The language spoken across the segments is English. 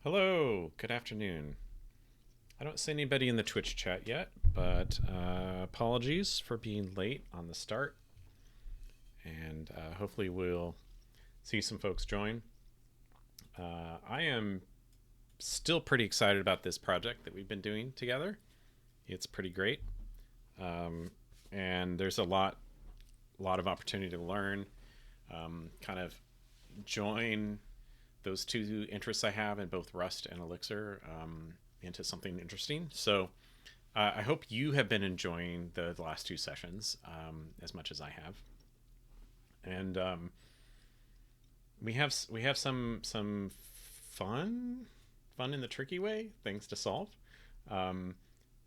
Hello, good afternoon. I don't see anybody in the Twitch chat yet, but apologies for being late on the start. And hopefully, we'll see some folks join. I am still pretty excited about this project that we've been doing together. It's pretty great. Um, and there's a lot of opportunity to learn, kind of join those two interests I have in both Rust and Elixir into something interesting. So I hope you have been enjoying the last two sessions as much as I have, and we have some fun in the tricky way, things to solve. Um,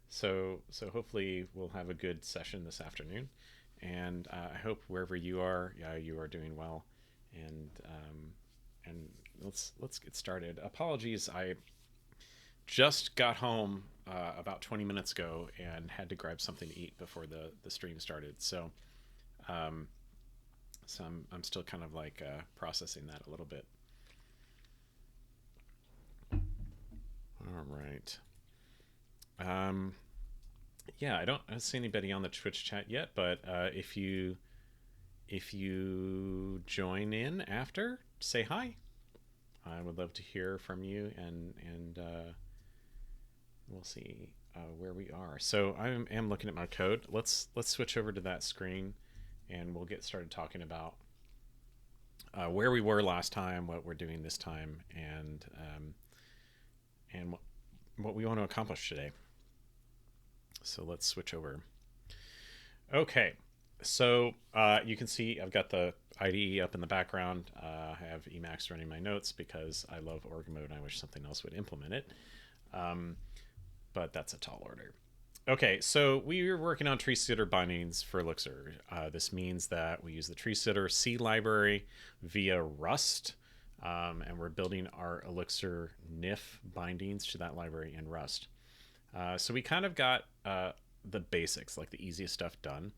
so hopefully we'll have a good session this afternoon, and I hope wherever you are doing well, and let's get started. Apologies, I just got home about 20 minutes ago and had to grab something to eat before the stream started. Um, so I'm still kind of like processing that a little bit. All right. Um, yeah, I don't see anybody on the Twitch chat yet, but if you join in after, say hi. I would love to hear from you, and we'll see where we are. So I am looking at my code. Let's switch over to that screen, and we'll get started talking about where we were last time, what we're doing this time, and what we want to accomplish today. So let's switch over. Okay. So you can see I've got the IDE up in the background. I have Emacs running my notes because I love org mode and I wish something else would implement it. Um, but that's a tall order. Okay, so we are working on tree sitter bindings for Elixir. This means that we use the tree sitter C library via Rust, and we're building our Elixir NIF bindings to that library in Rust. So we kind of got the basics, like the easiest stuff done.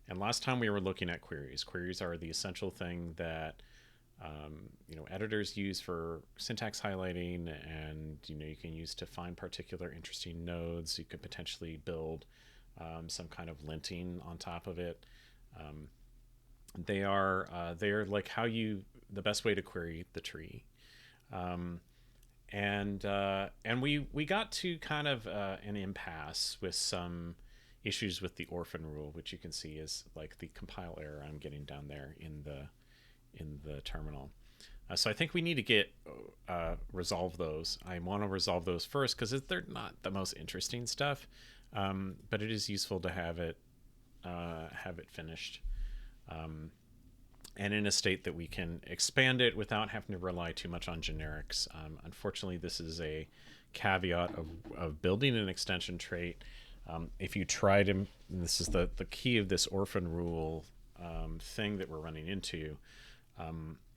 And last time we were looking at queries. Queries are the essential thing that editors use for syntax highlighting, and you can use to find particular interesting nodes. You could potentially build some kind of linting on top of it. Um, they're like the best way to query the tree. Um, and we got to kind of an impasse with some issues with the orphan rule, which you can see is like the compile error I'm getting down there in the terminal. So I think we need to get resolve those. I want to resolve those first because they're not the most interesting stuff, but it is useful to have it finished, um, and in a state that we can expand it without having to rely too much on generics. Unfortunately, this is a caveat of building an extension trait. If you try to, and this is the key of this orphan rule thing that we're running into,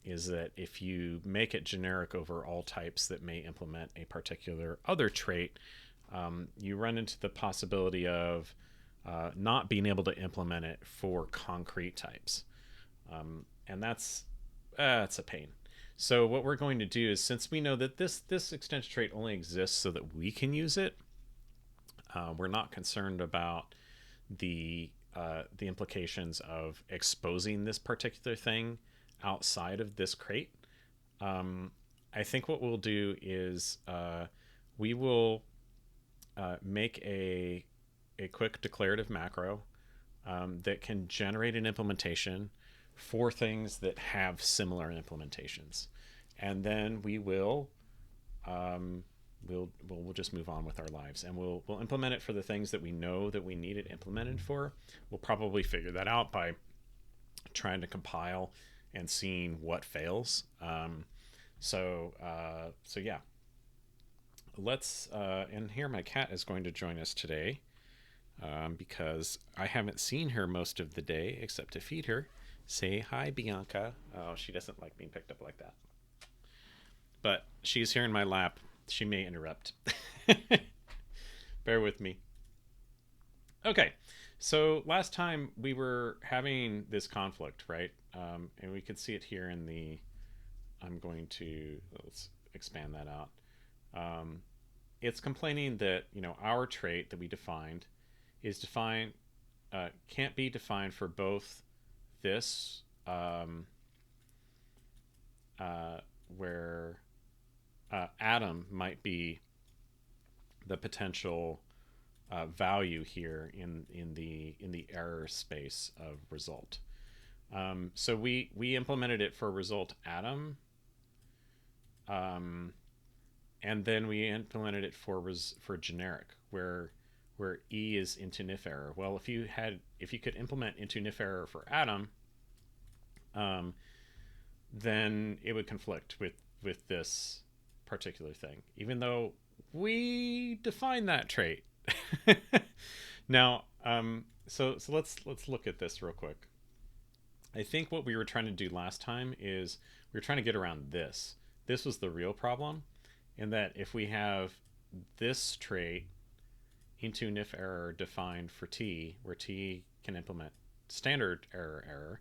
is that if you make it generic over all types that may implement a particular other trait, you run into the possibility of not being able to implement it for concrete types. And that's a pain. So what we're going to do is, since we know that this extension trait only exists so that we can use it, we're not concerned about the implications of exposing this particular thing outside of this crate. I think what we'll do is we will make a quick declarative macro that can generate an implementation for things that have similar implementations, and then we'll just move on with our lives, and we'll implement it for the things that we know that we need it implemented for. We'll probably figure that out by trying to compile and seeing what fails. So yeah, let's and here my cat is going to join us today, because I haven't seen her most of the day except to feed her. Say hi, Bianca. Oh, she doesn't like being picked up like that. But she's here in my lap. She may interrupt. Bear with me. Okay, so last time we were having this conflict, right? And we could see it here in the. I'm going to let's expand that out. it's complaining that, you know, our trait that we defined is defined can't be defined for both this where Adam might be the potential value here in the error space of result. So we implemented it for result Adam, and then we implemented it for generic where E is into NIF error. Well, if you could implement into NIF error for Adam, then it would conflict with this particular thing, even though we define that trait. Now, so let's look at this real quick. I think what we were trying to do last time is we were trying to get around this. This was the real problem, in that if we have this trait into NIF error defined for T, where T can implement standard error,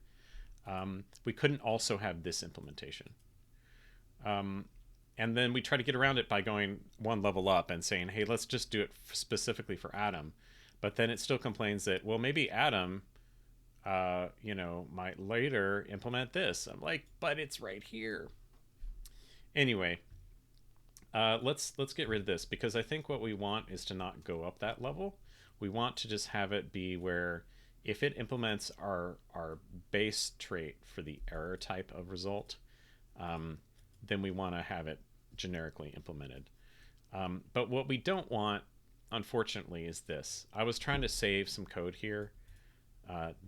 we couldn't also have this implementation. And then we try to get around it by going one level up and saying, hey, let's just do it specifically for Adam. But then it still complains that, well, maybe Adam, you know, might later implement this. I'm like, but it's right here. Anyway, let's get rid of this, because I think what we want is to not go up that level. We want to just have it be where if it implements our base trait for the error type of result, then we want to have it generically implemented. But what we don't want, unfortunately, is this. I was trying to save some code here,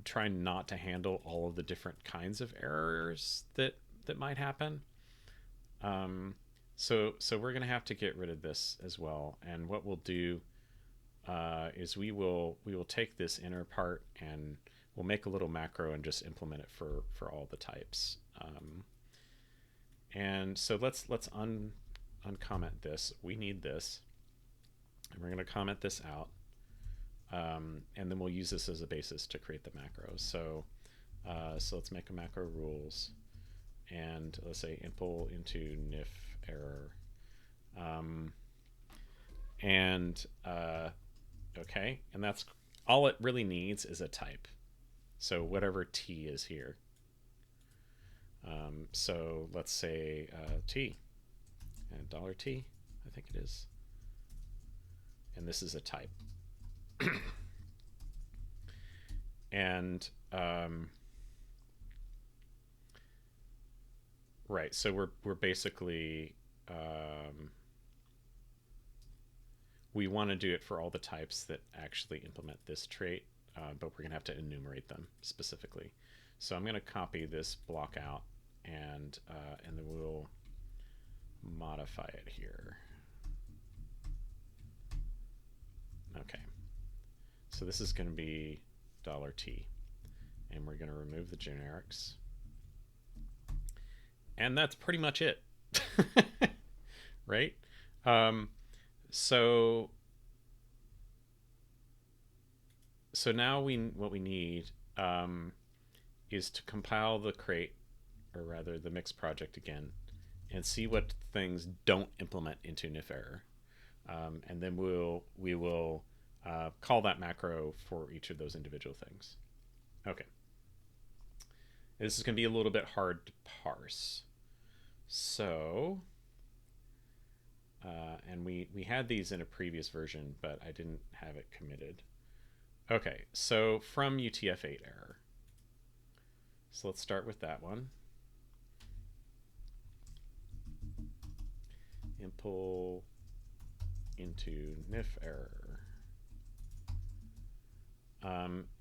trying not to handle all of the different kinds of errors that might happen. So we're going to have to get rid of this as well. And what we'll do is we will take this inner part and we'll make a little macro and just implement it for all the types. And so let's uncomment this. We need this, and we're going to comment this out, and then we'll use this as a basis to create the macros. So let's make a macro rules, and let's say impl into NIF error, okay, and that's all it really needs is a type. So whatever T is here. So let's say T and $T, I think it is. And this is a type. And right, so we're basically we want to do it for all the types that actually implement this trait, but we're gonna have to enumerate them specifically. So I'm gonna copy this block out, and then we'll modify it here. Okay, so this is going to be $T, and we're going to remove the generics, and that's pretty much it. Right? So now what we need is to compile the crate, or rather the mix project again, and see what things don't implement into NIF error, and then we will call that macro for each of those individual things. Okay, this is going to be a little bit hard to parse. So and we had these in a previous version, but I didn't have it committed. Okay, so from UTF-8 error, so let's start with that one. Impl into NIF error,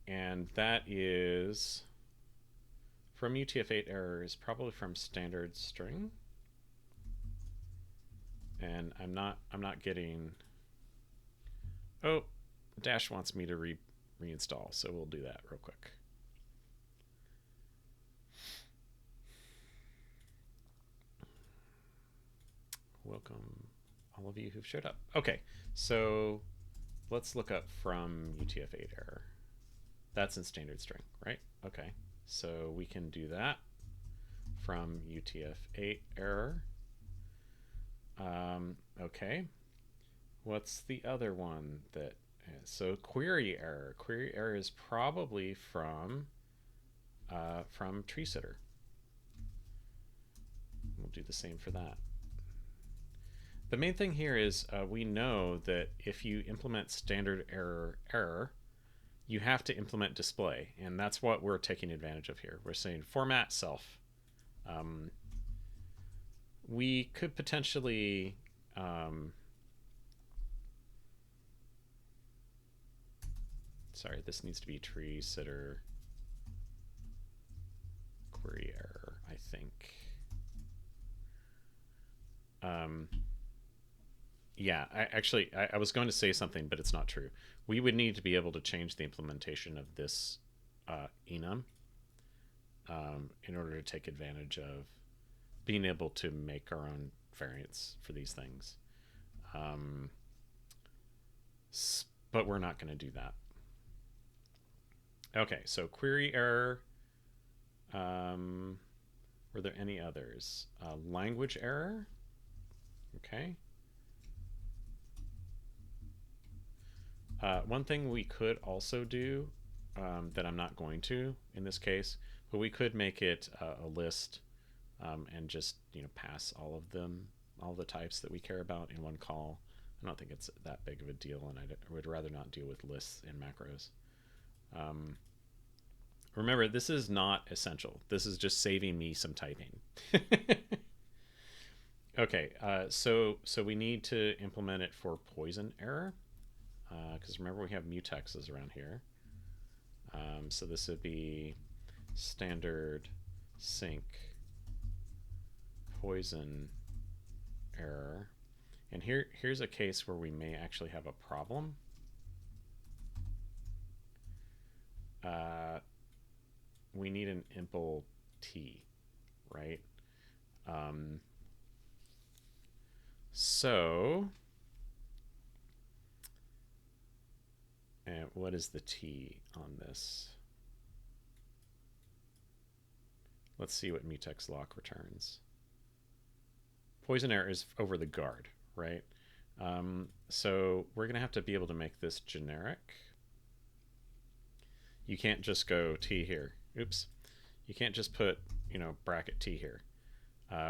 and that is from UTF-8 error is probably from standard string, and I'm not getting. Oh, Dash wants me to reinstall, so we'll do that real quick. Welcome all of you who've showed up. Okay, so let's look up from UTF-8 error. That's in standard string, right? Okay, so we can do that from UTF-8 error. Okay. What's the other one that? So query error. Query error is probably from tree sitter. We'll do the same for that. The main thing here is we know that if you implement standard error, you have to implement display, and that's what we're taking advantage of here. We're saying format self. We could potentially sorry, this needs to be tree sitter query error, I think. Yeah, I was going to say something, but it's not true. We would need to be able to change the implementation of this enum in order to take advantage of being able to make our own variants for these things. But we're not going to do that. Okay, so query error. Were there any others? Language error. Okay. One thing we could also do that I'm not going to in this case, but we could make it a list and just pass all of them, all the types that we care about in one call. I don't think it's that big of a deal, and I would rather not deal with lists and macros. Remember, this is not essential. This is just saving me some typing. Okay, so we need to implement it for poison error, because remember we have mutexes around here. So this would be standard sync poison error. And here's a case where we may actually have a problem. We need an impl t, right? So, what is the t on this? Let's see what mutex lock returns. Poison error is over the guard, right? So we're going to have to be able to make this generic. You can't just go t here. Oops. You can't just put, bracket t here.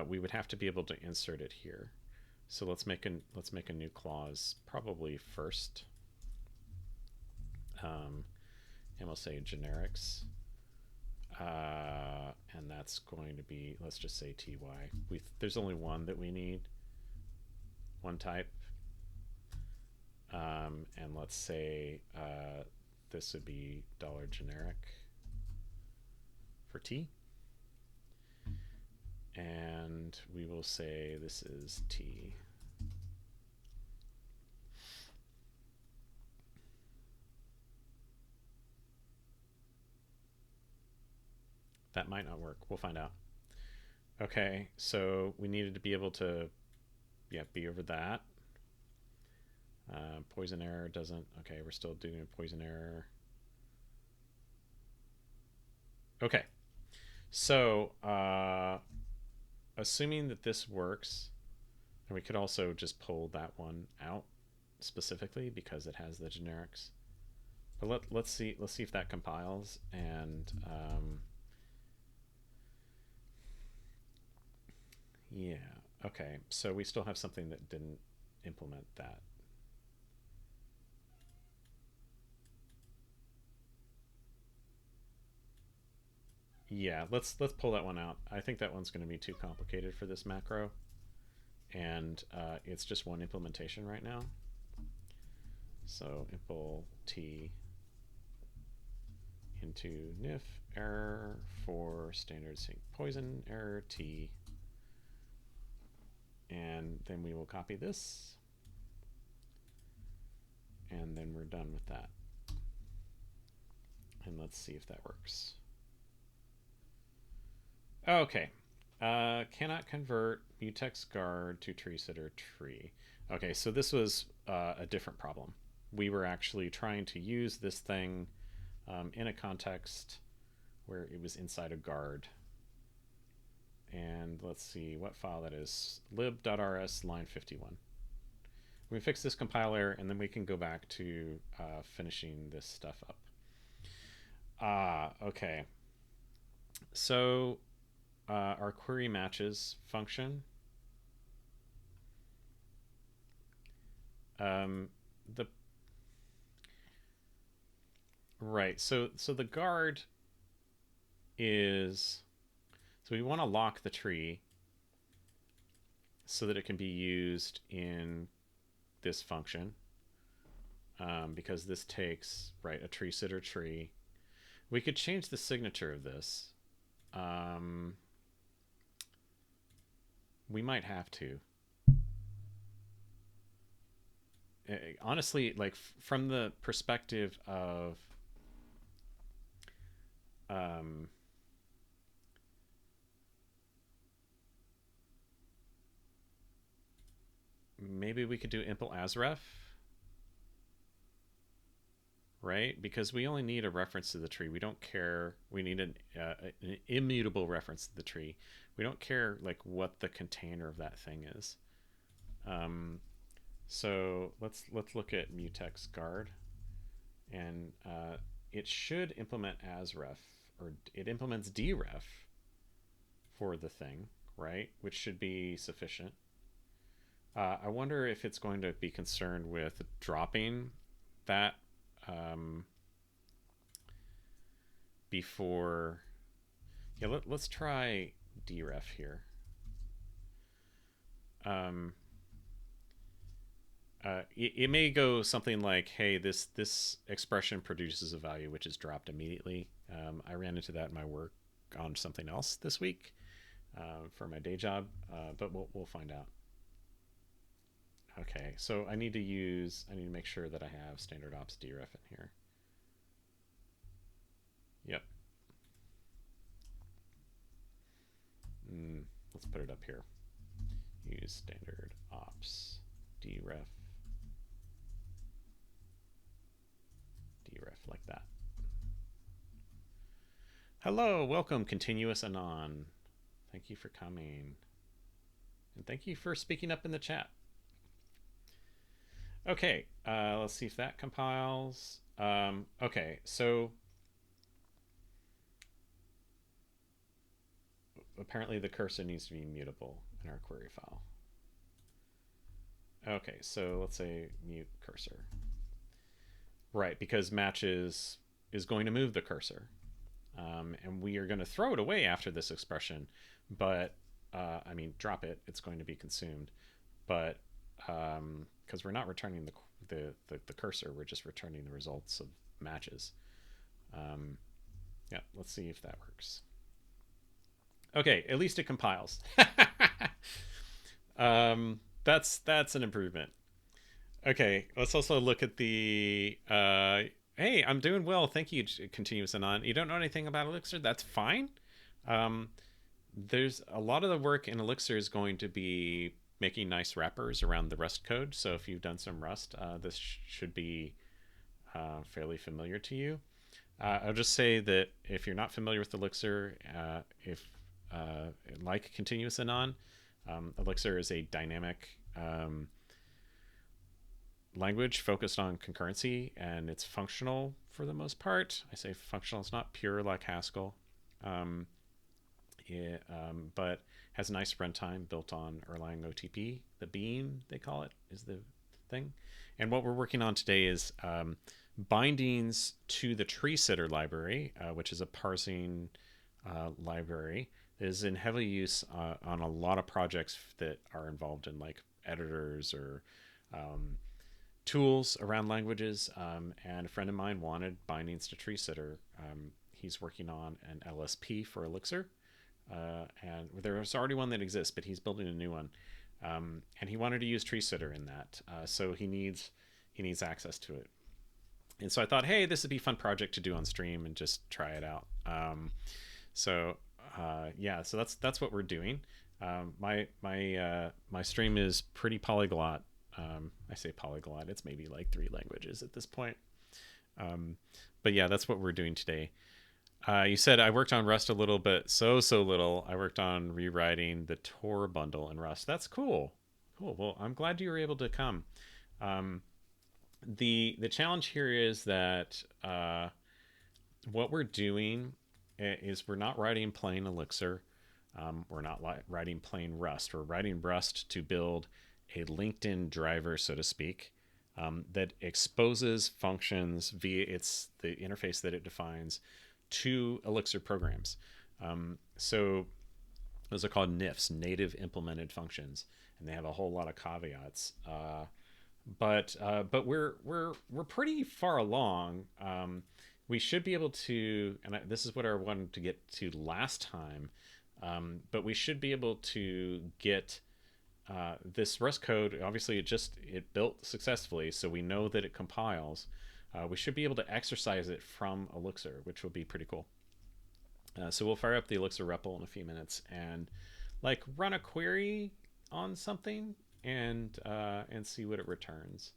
We would have to be able to insert it here. So let's make a new clause, probably first. And we'll say generics. And that's going to be, let's just say ty. There's only one that we need, one type. And let's say this would be $generic for t. And we will say this is t. That might not work. We'll find out. Okay, so we needed to be able to, be over that. Poison error doesn't. Okay, we're still doing a poison error. Okay, so assuming that this works, and we could also just pull that one out specifically because it has the generics. But let's see if that compiles, and yeah, okay. So we still have something that didn't implement that. Yeah, let's pull that one out. I think that one's going to be too complicated for this macro, and it's just one implementation right now. So impl t into NIF error for standard sync poison error t, and then we will copy this, and then we're done with that. And let's see if that works. Okay, cannot convert mutex guard to tree sitter tree. Okay, so this was a different problem. We were actually trying to use this thing in a context where it was inside a guard. And let's see what file that is. lib.rs line 51. We fix this compiler, and then we can go back to finishing this stuff up. Okay. So our query matches function. The right. So the guard is, so we want to lock the tree so that it can be used in this function, because this takes, right, a tree sitter tree. We could change the signature of this. We might have to. Honestly, like from the perspective of maybe we could do impl asref, right? Because we only need a reference to the tree. We don't care. We need an immutable reference to the tree. We don't care like what the container of that thing is. So let's look at mutex guard, and it should implement asref, or it implements dref for the thing, right? Which should be sufficient. I wonder if it's going to be concerned with dropping that before. Yeah, let's try dref here. It may go something like, hey, this expression produces a value which is dropped immediately. I ran into that in my work on something else this week for my day job, but we'll find out. Okay, so I need to make sure that I have standard ops dref in here. Yep. Let's put it up here. Use standard ops dref. Dref like that. Hello, welcome, Continuous Anon. Thank you for coming. And thank you for speaking up in the chat. Okay, let's see if that compiles. Okay, so apparently the cursor needs to be mutable in our query file. Okay, so let's say mute cursor. Right, because matches is going to move the cursor. And we are going to throw it away after this expression, but I mean, drop it, it's going to be consumed. But because we're not returning the cursor, we're just returning the results of matches. Yeah, let's see if that works. Okay, at least it compiles. That's an improvement. Okay, let's also look at the hey, I'm doing well, thank you, Continuous Anon. You don't know anything about Elixir? That's fine. There's a lot of the work in Elixir is going to be making nice wrappers around the Rust code. So if you've done some Rust, this should be fairly familiar to you. I'll just say that if you're not familiar with Elixir, like Continuous Anon, Elixir is a dynamic language focused on concurrency, and it's functional for the most part. I say functional, it's not pure like Haskell. But has a nice runtime built on Erlang OTP. The beam, they call it, is the thing. And what we're working on today is bindings to the tree sitter library, which is a parsing library that is in heavy use on a lot of projects that are involved in like editors or tools around languages. And a friend of mine wanted bindings to tree sitter. He's working on an LSP for Elixir. And there's already one that exists, but he's building a new one. And he wanted to use tree sitter in that. So he needs access to it. And so I thought, hey, this would be a fun project to do on stream and just try it out. Yeah, so that's what we're doing. My stream is pretty polyglot. I say polyglot, it's maybe like 3 languages at this point. But yeah, that's what we're doing today. You said I worked on Rust a little bit, so little. I worked on rewriting the Tor bundle in Rust. That's cool. Cool. Well, I'm glad you were able to come. Um, the challenge here is that what we're doing is we're not writing plain Elixir. We're not writing plain Rust. We're writing Rust to build a LinkedIn driver, so to speak, that exposes functions via the interface that it defines to Elixir programs. So those are called NIFs, native implemented functions, and they have a whole lot of caveats. But we're pretty far along. We should be able to, and this is what I wanted to get to last time. But we should be able to get this Rust code. Obviously, it built successfully, so we know that it compiles. We should be able to exercise it from Elixir, which will be pretty cool. So we'll fire up the Elixir REPL in a few minutes and like run a query on something and see what it returns.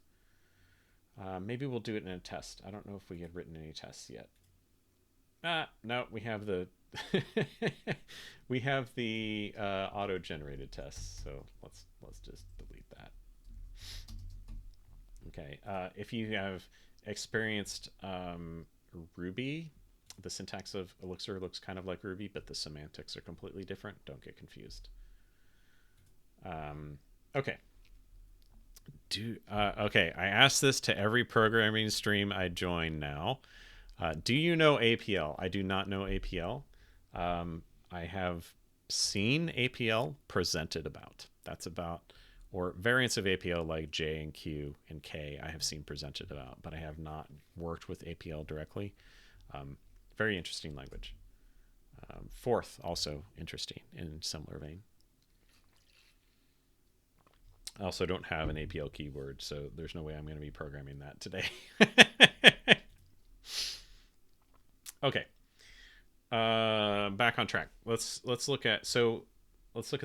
Maybe we'll do it in a test. I don't know if we had written any tests yet. No, we have the we have the auto-generated tests. So let's just delete that. Okay. If you have experienced Ruby, the syntax of Elixir looks kind of like Ruby, but the semantics are completely different. Don't get confused. Okay. Okay. I ask this to every programming stream I join now. Do you know APL? I do not know APL. I have seen APL presented about. That's about, or variants of APL like J and Q and K I have seen presented about, but I have not worked with APL directly. Very interesting language. Fourth, also interesting in similar vein. I also don't have an APL keyword, so there's no way I'm going to be programming that today. Okay. Back on track. Let's look at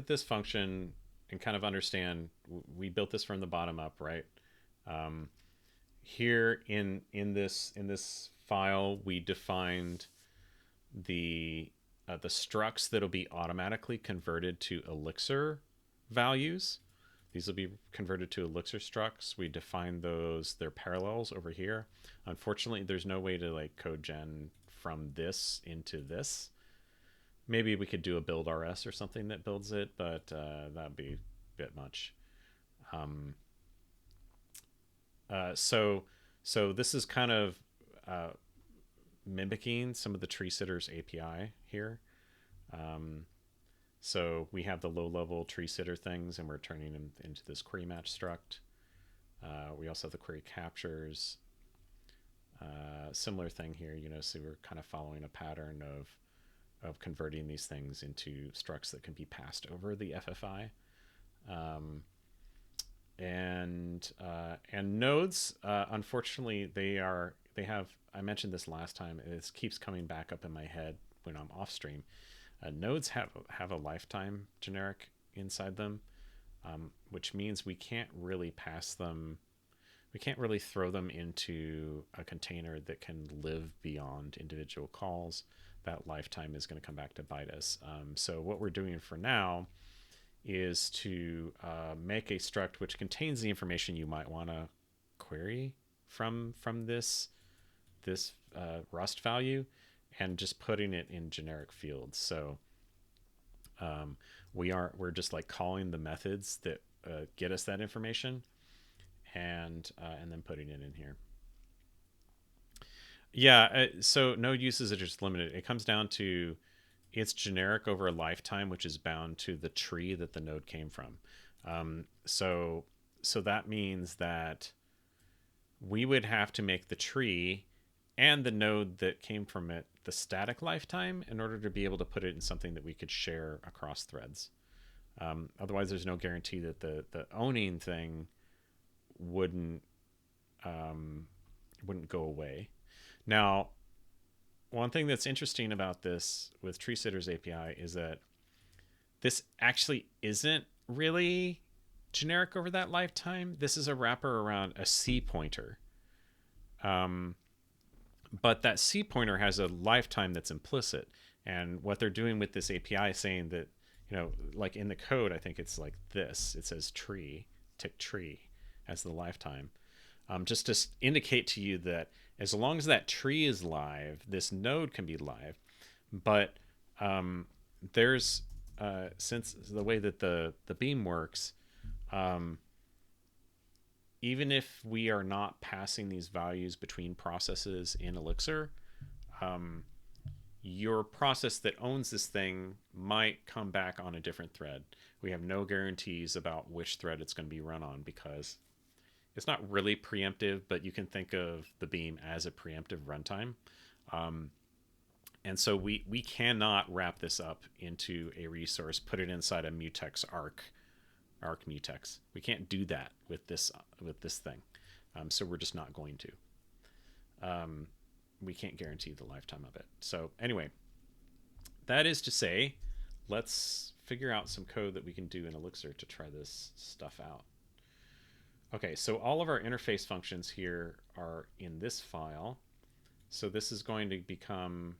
this function and kind of understand. We built this from the bottom up, right? Here in this file, we defined the structs that'll be automatically converted to Elixir values. These will be converted to Elixir structs. We define their parallels over here. Unfortunately, there's no way to like code gen from this into this. Maybe we could do a build RS or something that builds it, but that'd be a bit much. So this is kind of mimicking some of the tree sitters API here. So we have the low-level tree sitter things, and we're turning them into this query match struct. We also have the query captures. Similar thing here, so we're kind of following a pattern of converting these things into structs that can be passed over the FFI. And nodes, unfortunately, they have. I mentioned this last time. It keeps coming back up in my head when I'm off stream. Nodes have a lifetime generic inside them, which means we can't really pass them. We can't really throw them into a container that can live beyond individual calls. That lifetime is going to come back to bite us. So what we're doing for now is to make a struct which contains the information you might want to query from this Rust value, and just putting it in generic fields. So we're just like calling the methods that get us that information, and then putting it in here. Yeah, so node uses are just limited. It comes down to it's generic over a lifetime, which is bound to the tree that the node came from. So that means that we would have to make the tree and the node that came from it the static lifetime in order to be able to put it in something that we could share across threads. Otherwise, there's no guarantee that the owning thing wouldn't go away. Now, one thing that's interesting about this with Tree Sitters API is that this actually isn't really generic over that lifetime. This is a wrapper around a C pointer. But that C pointer has a lifetime that's implicit. And what they're doing with this API is saying that, like in the code, I think it's like this. It says tree, tick tree as the lifetime. Just to indicate to you that as long as that tree is live, this node can be live. But there's, since the way that the beam works, even if we are not passing these values between processes in Elixir, your process that owns this thing might come back on a different thread. We have no guarantees about which thread it's going to be run on because it's not really preemptive, but you can think of the beam as a preemptive runtime. And so we cannot wrap this up into a resource, put it inside a mutex arc mutex. We can't do that with this thing. So we're just not going to. We can't guarantee the lifetime of it. So anyway, that is to say, let's figure out some code that we can do in Elixir to try this stuff out. Okay, so all of our interface functions here are in this file. So this is going to become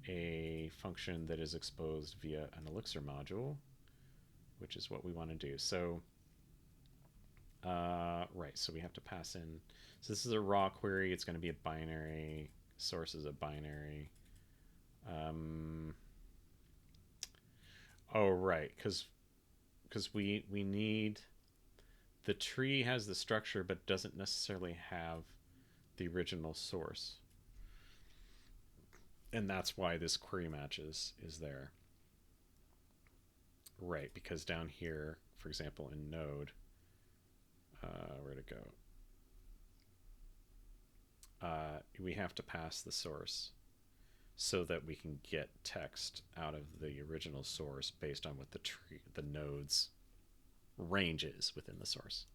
a function that is exposed via an Elixir module, which is what we want to do. So, right, so we have to pass in. So this is a raw query. It's going to be a binary. Source is a binary. Oh, right, because we need, the tree has the structure but doesn't necessarily have the original source. And that's why this query matches is there. Right, because down here, for example, in node, where'd it go? We have to pass the source so that we can get text out of the original source based on what the node's range is within the source.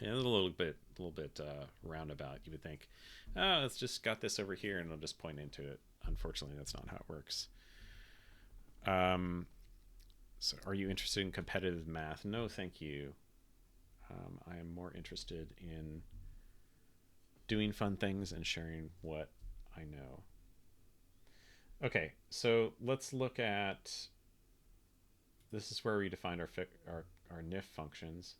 And a little bit roundabout. You would think, oh, it's just got this over here and it'll just point into it. Unfortunately, that's not how it works. So are you interested in competitive math? No, thank you. I am more interested in doing fun things and sharing what I know. Okay, so let's look at, this is where we define our NIF functions.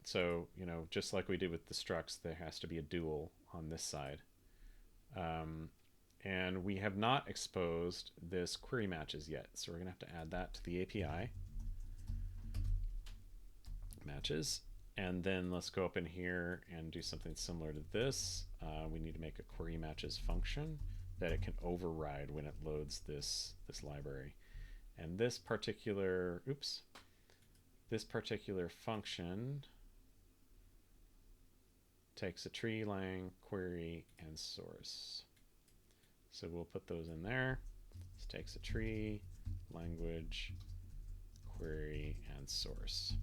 So, just like we did with the structs, there has to be a dual on this side. And we have not exposed this query matches yet. So we're going to have to add that to the API. Matches. And then let's go up in here and do something similar to this. We need to make a query matches function that it can override when it loads this library. And this particular function takes a tree, lang, query, and source. So we'll put those in there. This takes a tree, language, query, and source.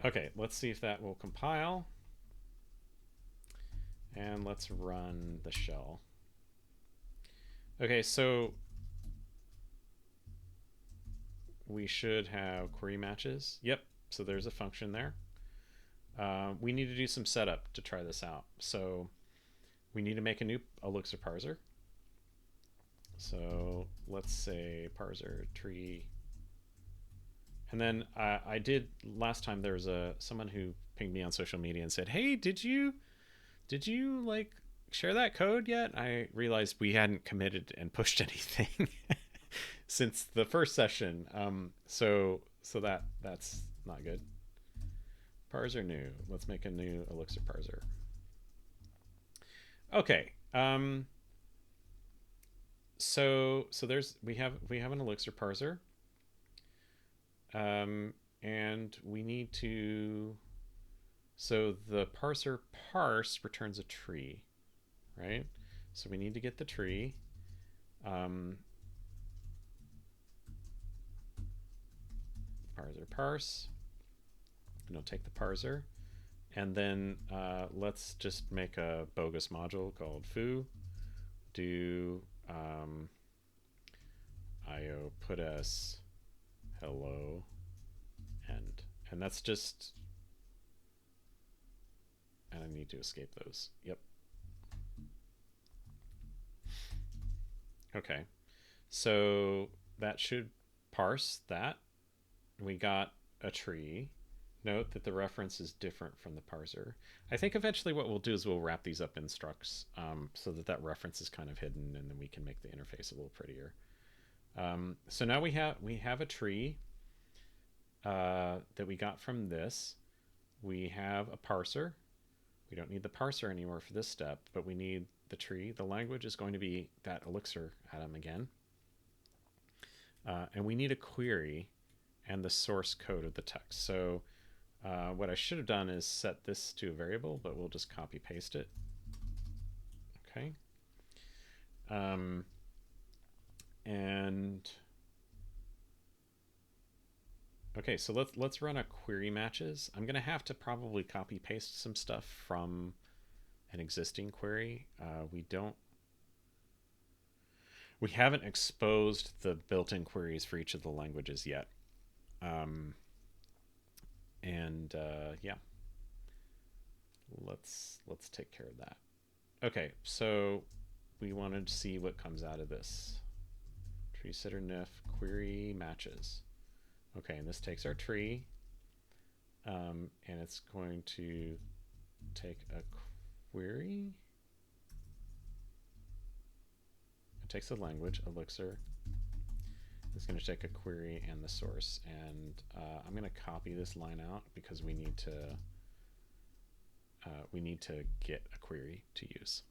Okay, let's see if that will compile. And let's run the shell. Okay, so we should have query matches. Yep, so there's a function there. We need to do some setup to try this out. So we need to make a new Elixir parser. So let's say parser tree. And then I did last time, there was someone who pinged me on social media and said, hey, did you like share that code yet? I realized we hadn't committed and pushed anything since the first session. So that's not good. Parser new. Let's make a new Elixir parser. Okay. So we have an Elixir parser. And we need to, so the parser parse returns a tree, right? So we need to get the tree. Parser parse, and it'll take the parser. And then let's just make a bogus module called foo. Do io put s hello and And that's just, and I need to escape those. Yep. Okay. So that should parse that. We got a tree. Note that the reference is different from the parser. I think eventually what we'll do is we'll wrap these up in structs so that that reference is kind of hidden, and then we can make the interface a little prettier. So now we have a tree that we got from this. We have a parser. We don't need the parser anymore for this step, but we need the tree. The language is going to be that Elixir atom again. And we need a query and the source code of the text. So what I should have done is set this to a variable, but we'll just copy paste it. Okay. And okay, so let's run a query matches. I'm gonna have to probably copy paste some stuff from an existing query. We haven't exposed the built-in queries for each of the languages yet. Yeah, let's take care of that. Okay, so we wanted to see what comes out of this. Tree sitter NIF query matches. Okay, and this takes our tree, and it's going to take a query. It takes the language, Elixir. It's going to take a query and the source, and I'm going to copy this line out because we need to get a query to use,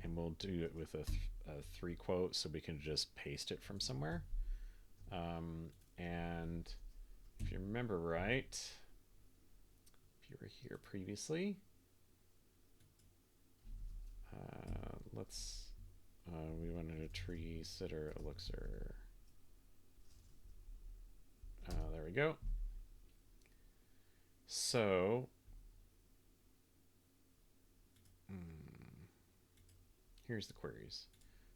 and we'll do it with a 3 quote so we can just paste it from somewhere. And if you remember right, if you were here previously, we wanted a tree sitter Elixir. There we go. So here's the queries.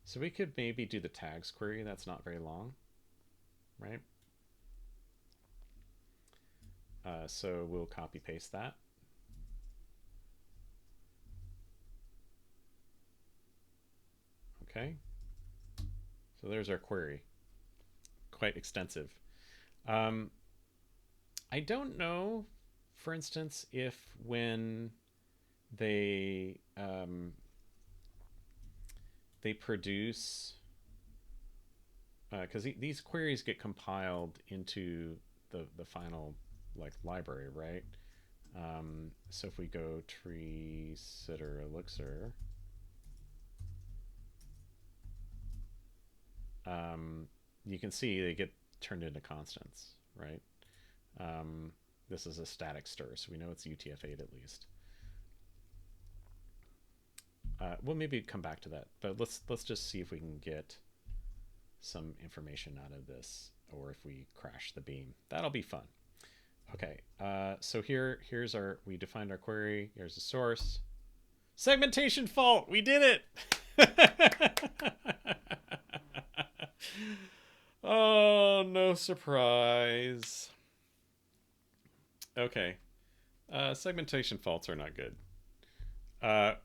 So we could maybe do the tags query. That's not very long, right? So we'll copy paste that. Okay. So there's our query. Quite extensive. I don't know, for instance, if when they produce, because these queries get compiled into the final library, right? So if we go tree sitter Elixir, you can see they get turned into constants, right? This is a static stir, so we know it's UTF-8 at least. We'll maybe come back to that, but let's just see if we can get some information out of this, or if we crash the beam. That'll be fun. Okay, so here's we defined our query. Here's the source. Segmentation fault. We did it. Oh, no surprise. Okay. Segmentation faults are not good.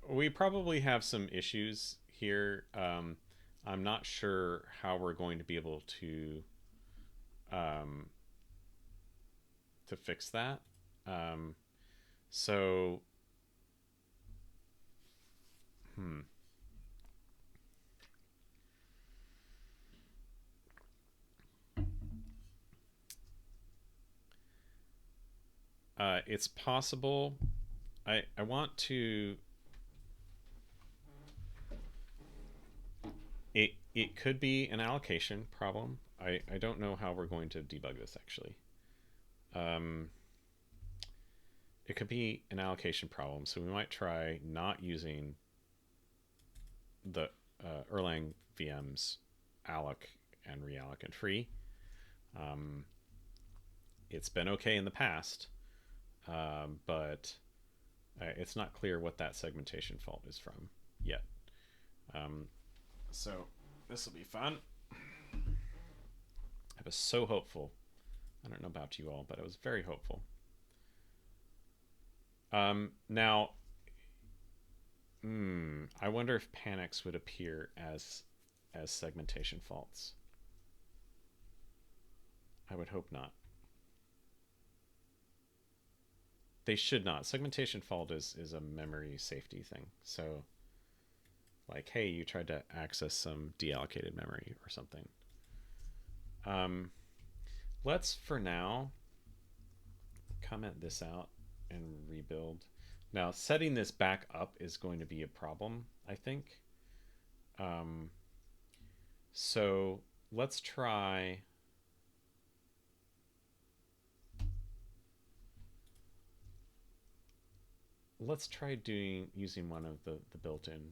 We probably have some issues here. I'm not sure how we're going to be able to fix that. It's possible. I want to. It could be an allocation problem. I don't know how we're going to debug this actually. It could be an allocation problem, so we might try not using the Erlang VMs alloc and realloc and free. It's been okay in the past, but it's not clear what that segmentation fault is from yet. So this will be fun. I was so hopeful I don't know about you all, but I was very hopeful. Now, I wonder if panics would appear as segmentation faults. I would hope not. They should not. Segmentation fault is a memory safety thing. So, like, hey, you tried to access some deallocated memory or something. Let's, for now, comment this out and rebuild. Now, setting this back up is going to be a problem, I think. So let's try. Let's try using one of the built-in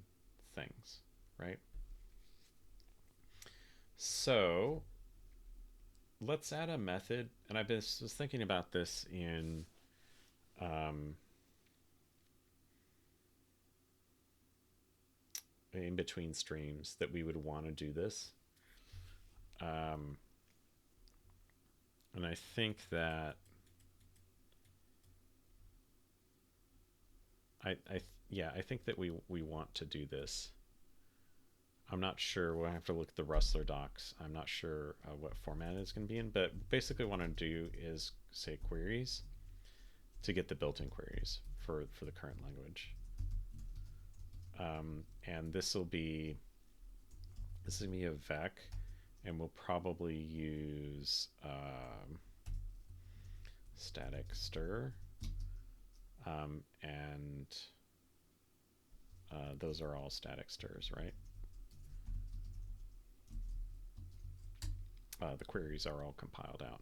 things, right? So let's add a method, and I was thinking about this in between streams that we would want to do this. And I think that I think that we want to do this. I'm not sure. We'll have to look at the Rustler docs. I'm not sure what format it's going to be in, but basically what I want to do is say queries to get the built-in queries for the current language. And this will be a vec, and we'll probably use static stir, and those are all static stirs, right? The queries are all compiled out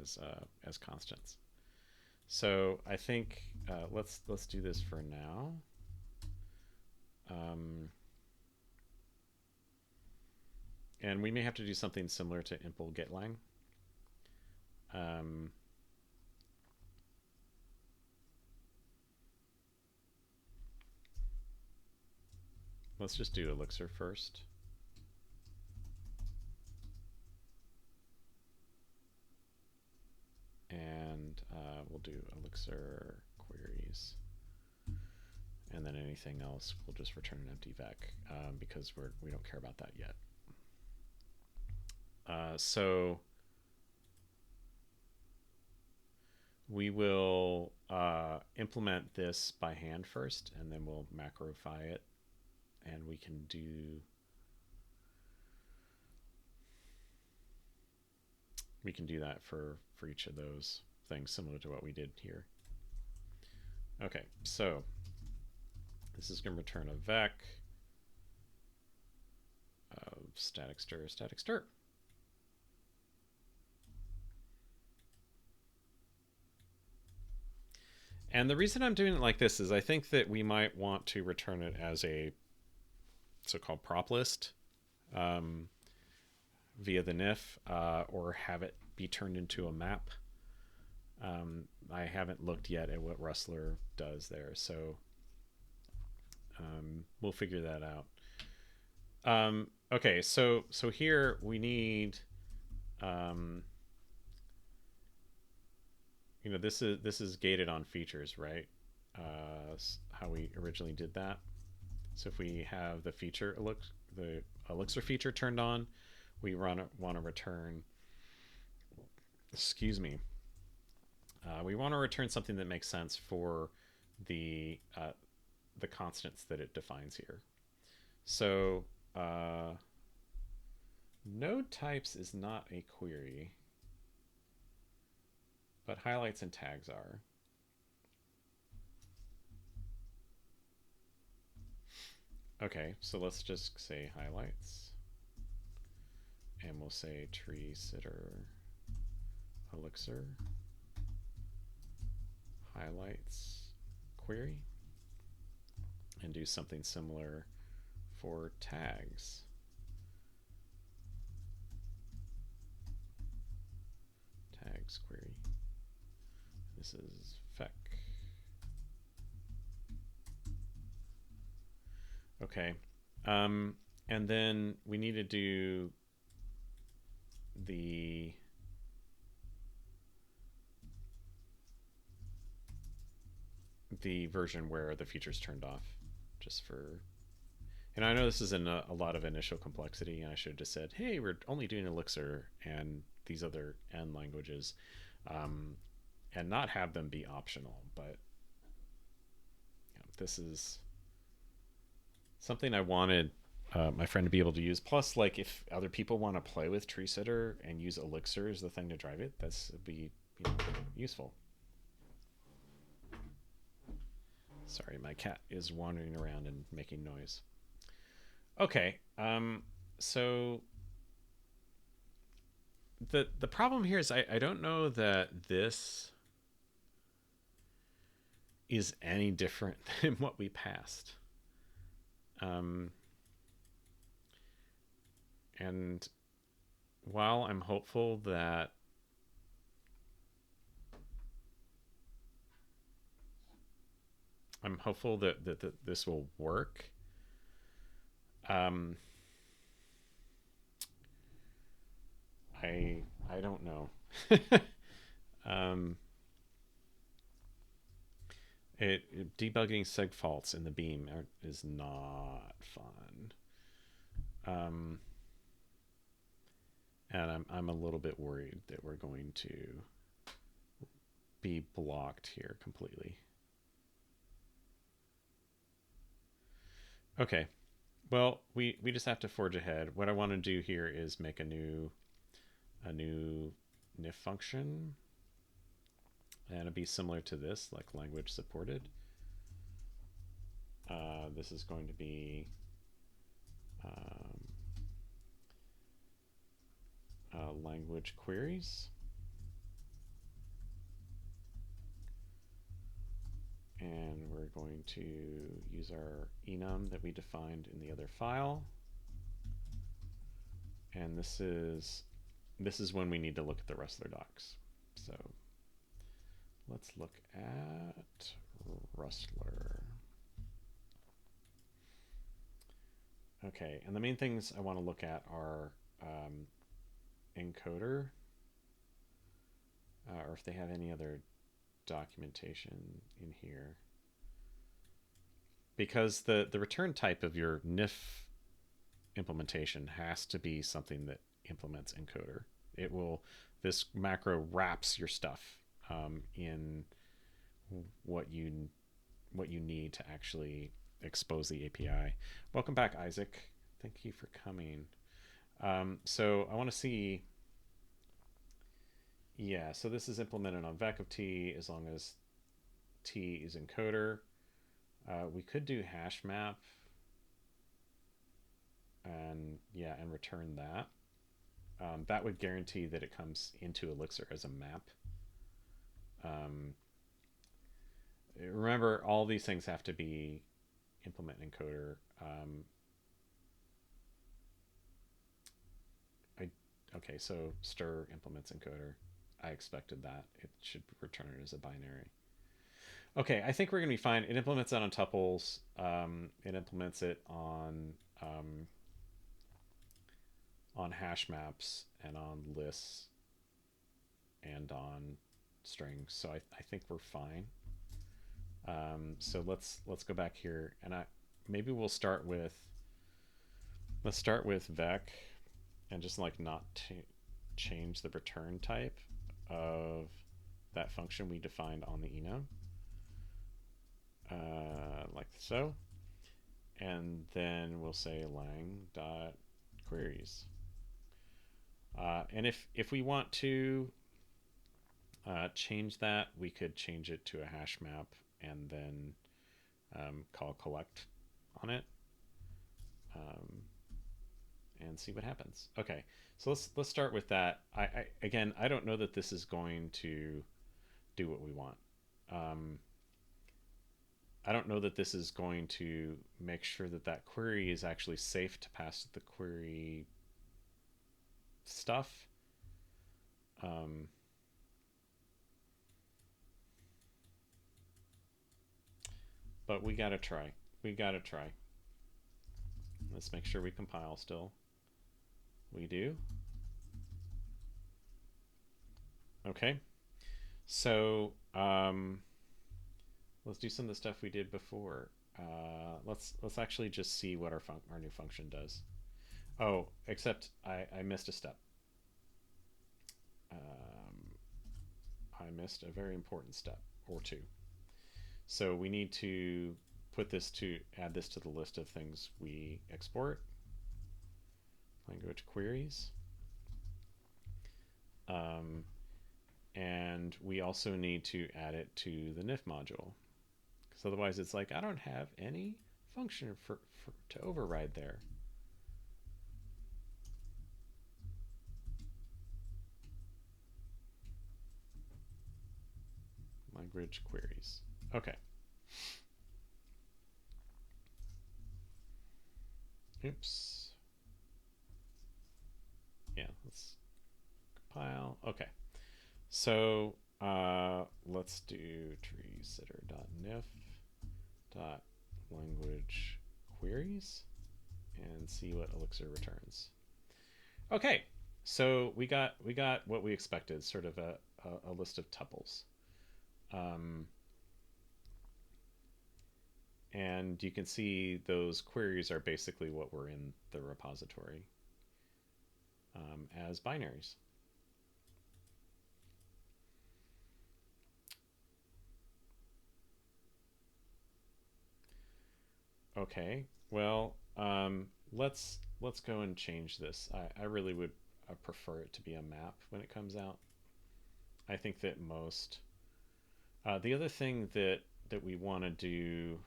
as constants. So I think let's do this for now. And we may have to do something similar to impl getlang. Let's just do Elixir first. And we'll do Elixir queries. And then anything else, we'll just return an empty vec because we don't care about that yet. So we will implement this by hand first, and then we'll macrofy it, and we can do that for each of those things, similar to what we did here. Okay, so this is going to return a vec of static stir, static stir. And the reason I'm doing it like this is I think that we might want to return it as a so-called prop list via the NIF, or have it be turned into a map. I haven't looked yet at what Rustler does there, so we'll figure that out. Okay, so here we need, this is gated on features, right? How we originally did that. So if we have the Elixir feature turned on, we want to return. Excuse me. We want to return something that makes sense for the constants that it defines here. So node types is not a query, but highlights and tags are. Okay, so let's just say highlights, and we'll say tree sitter Elixir highlights query, and do something similar for tags. Tags query. This is fec. Okay, and then we need to do the the version where the feature's turned off, just for. And I know this is in a lot of initial complexity, and I should have just said, "Hey, we're only doing Elixir and these other N languages," and not have them be optional. But this is something I wanted my friend to be able to use. Plus, like if other people want to play with Tree Sitter and use Elixir as the thing to drive it, that's would be useful. Sorry, my cat is wandering around and making noise. Okay, so the problem here is I don't know that this is any different than what we passed. And while I'm hopeful that that this will work, I don't know. um, debugging seg faults in the beam is not fun. And I'm a little bit worried that we're going to be blocked here completely. Okay, well we just have to forge ahead. What I want to do here is make a new NIF function, and it'll be similar to this, like language supported. This is going to be language queries, and we're going to use our enum that we defined in the other file, and this is when we need to look at the rest of their docs. So let's look at Rustler. Okay, and the main things I want to look at are encoder, or if they have any other documentation in here. Because the return type of your NIF implementation has to be something that implements encoder. It will, this macro wraps your stuff in what you need to actually expose the API. Welcome back, Isaac. Thank you for coming. So I want to see, yeah, so this is implemented on vec of t as long as t is encoder. We could do hash map and and return that. That would guarantee that it comes into Elixir as a map. Remember, all these things have to be implement encoder. Okay, so stir implements encoder. I expected that. It should return it as a binary. Okay, I think we're going to be fine. It implements that on tuples. It implements it on hash maps and on lists and on strings. So I think we're fine. So let's go back here, and maybe we'll start with vec, and just like not change the return type of that function we defined on the enum, like so, and then we'll say lang dot queries, and if we want to change that, we could change it to a hash map and then call collect on it, and see what happens. Okay, so let's start with that. Again, I don't know that this is going to do what we want. I don't know that this is going to make sure that query is actually safe to pass the query stuff. But we gotta try. Let's make sure we compile still. We do. Okay. So let's do some of the stuff we did before. Let's actually just see what our new function does. Oh, except I missed a step. Um, I missed a very important step or two. So we need to add this to the list of things we export. Language queries. And we also need to add it to the NIF module, because otherwise it's like I don't have any function to override there. Language queries. Okay. Oops. Yeah, let's compile. Okay. So let's do treesitter.nif dot language queries and see what Elixir returns. Okay, so we got what we expected, sort of a list of tuples. And you can see those queries are basically what were in the repository as binaries. Okay, well, let's go and change this. I really would prefer it to be a map when it comes out. I think that most. The other thing that we want to do,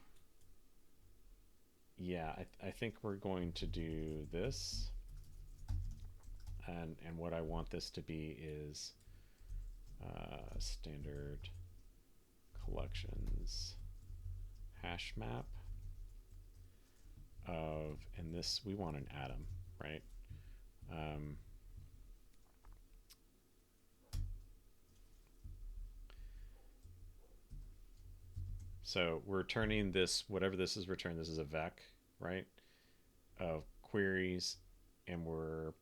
yeah, I think we're going to do this, and what I want this to be is standard collections hash map of, and this we want an atom, right? So we're returning this, whatever this is returned, this is a vec, right, of queries, and we're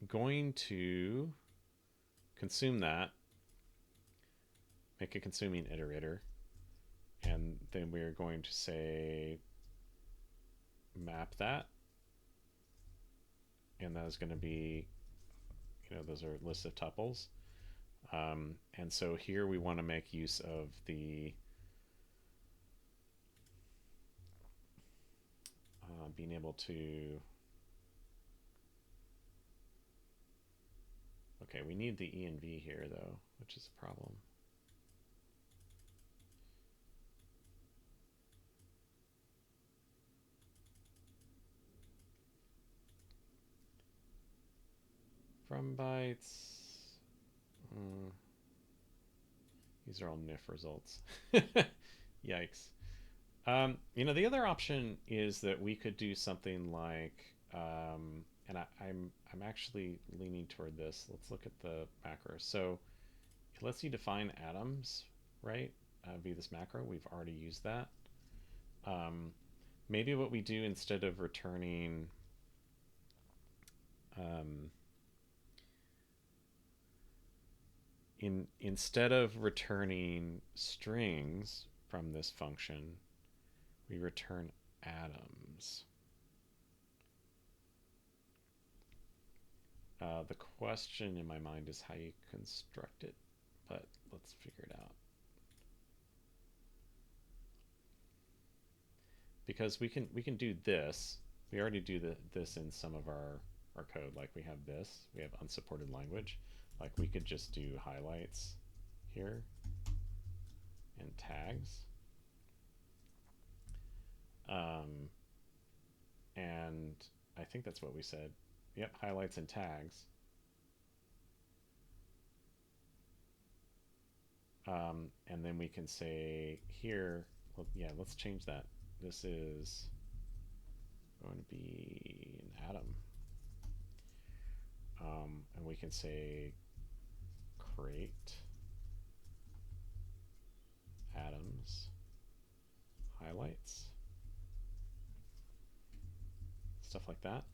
going to consume that, make a consuming iterator, and then we're going to say map that, and that is going to be, those are lists of tuples. And so here we want to make use of the being able to, okay, we need the E and V here though, which is a problem. From bytes. These are all NIF results. Yikes. The other option is that we could do something like, and I'm actually leaning toward this. Let's look at the macro. So it lets you define atoms, right? Via this macro. We've already used that. Maybe what we do instead of returning instead of returning strings from this function, we return atoms. The question in my mind is how you construct it, but let's figure it out. Because we can do this. We already do this in some of our code. Like we have this. We have unsupported language. Like we could just do highlights here and tags. And I think that's what we said. Yep, highlights and tags. And then we can say here, well, yeah, let's change that. This is going to be an atom. And we can say create atoms highlights, stuff like that.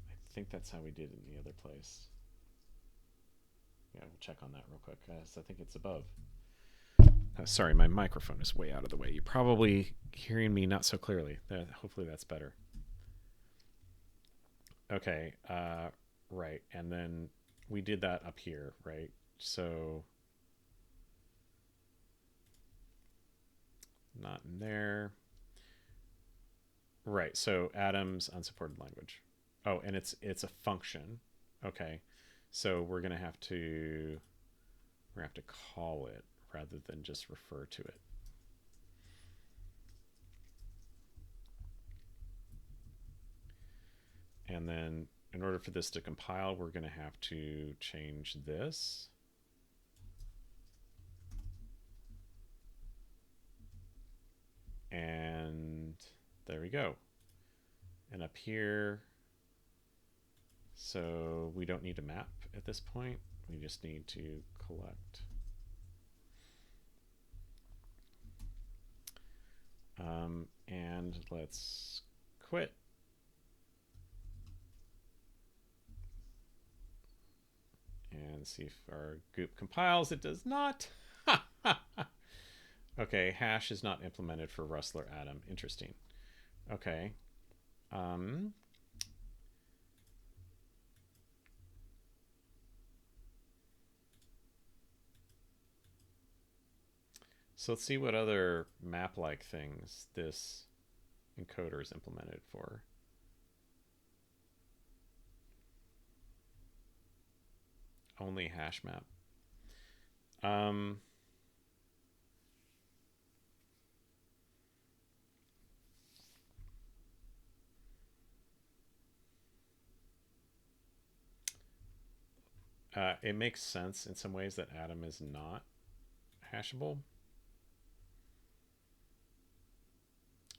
I think that's how we did it in the other place. Yeah, we'll check on that real quick. I think it's above. Sorry, my microphone is way out of the way. You're probably hearing me not so clearly. Hopefully that's better. Okay, right. And then we did that up here, right? So not in there. Right. So Adam's unsupported language. Oh, and it's a function. Okay. So we're gonna have to call it rather than just refer to it. And then in order for this to compile, we're going to have to change this. And there we go. And up here, so we don't need a map at this point. We just need to collect. And let's quit. And see if our goop compiles. It does not. Okay, hash is not implemented for Rustler Atom. Interesting. Okay. So let's see what other map-like things this encoder is implemented for. Only hash map. It makes sense in some ways that Atom is not hashable.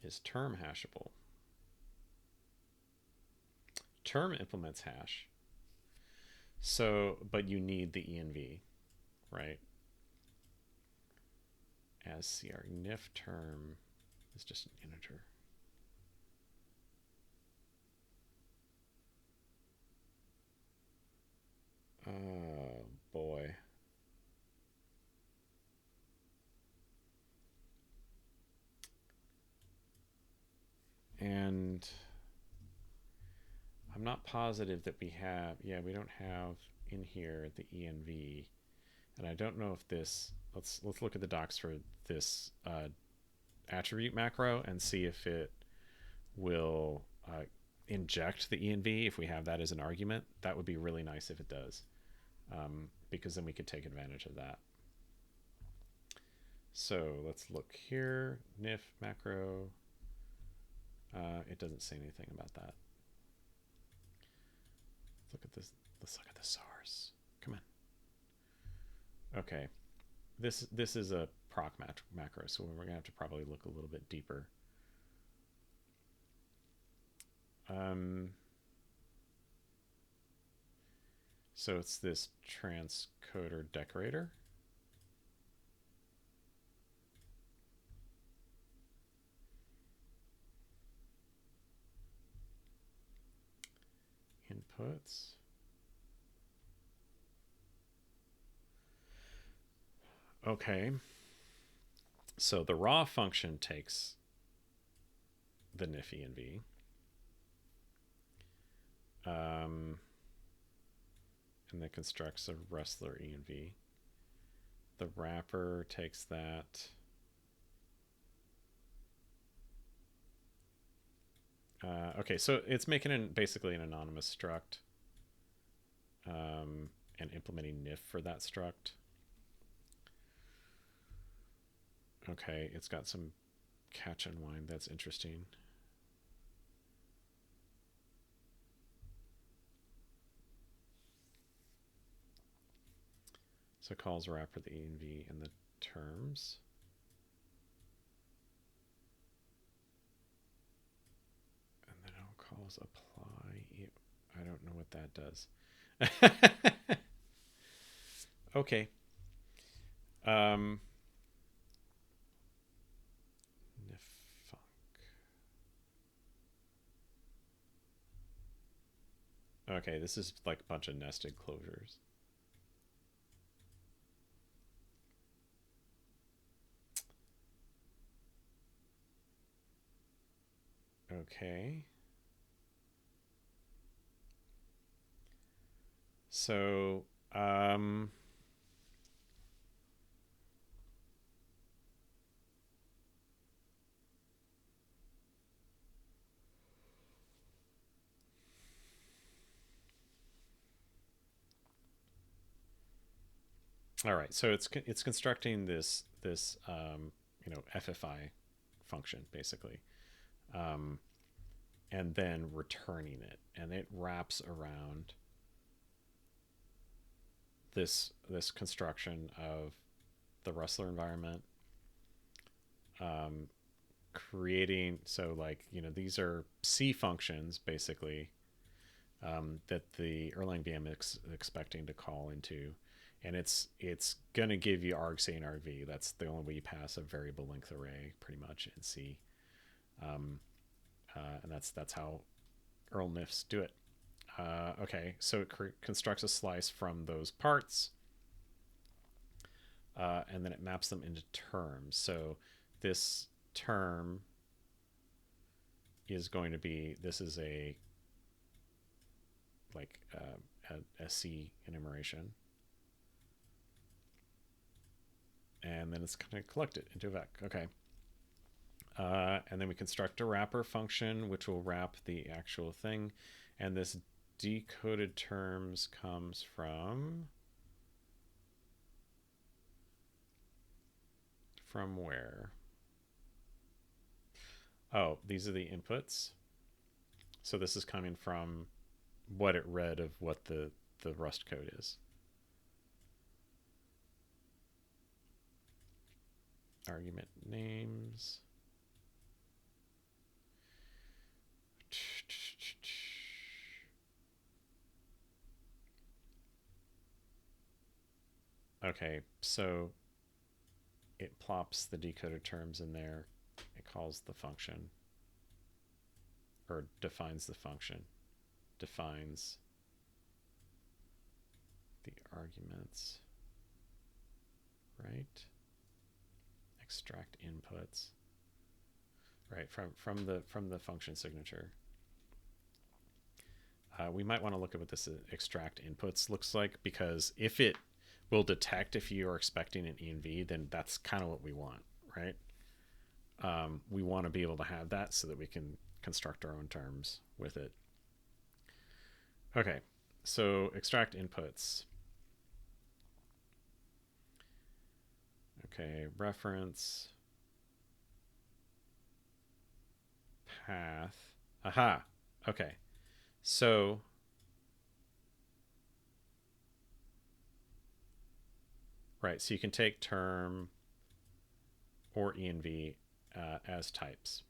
Is term hashable? Term implements hash. So, but you need the env, right? As CR NIF term is just an integer. Oh boy. And I'm not positive that we have, yeah, we don't have in here the env. And I don't know if this, let's look at the docs for this attribute macro and see if it will inject the env if we have that as an argument. That would be really nice if it does, because then we could take advantage of that. So let's look here. NIF macro. It doesn't say anything about that. Let's look at this. Let's look at the source. Come on. Okay. This is a proc macro, so we're gonna have to probably look a little bit deeper. So it's this transcoder decorator. Inputs. Okay. So the raw function takes the NIF env. And then constructs a Rustler env. The wrapper takes that. Okay, so it's making basically an anonymous struct, and implementing NIF for that struct. Okay, it's got some catch and wind. That's interesting. So calls wrapper the env and the terms. And then it calls apply. I don't know what that does. Okay. Okay, this is like a bunch of nested closures. Okay. So, all right. So it's constructing this FFI function basically, um, and then returning it, and it wraps around this construction of the Rustler environment, um, creating these are C functions basically, that the Erlang VM is expecting to call into, and it's going to give you argc and argv. That's the only way you pass a variable length array pretty much in C, um, and that's how Erl NIFs do it. Okay, so it constructs a slice from those parts, and then it maps them into terms. So this term is going to be, this is a like a C enumeration, and then it's going to collect it into a vec. Okay. And then we construct a wrapper function, which will wrap the actual thing. And this decoded terms comes from where? Oh, these are the inputs. So this is coming from what it read of what the Rust code is. Argument names. Okay, so it plops the decoded terms in there. It calls the function, or defines the function, defines the arguments, right? Extract inputs, right, from the function signature. We might want to look at what this extract inputs looks like, because if it will detect if you are expecting an env, then that's kind of what we want, right? We want to be able to have that so that we can construct our own terms with it. Okay, so extract inputs. Okay, reference path. Aha. Okay. So right, so you can take term or env as types.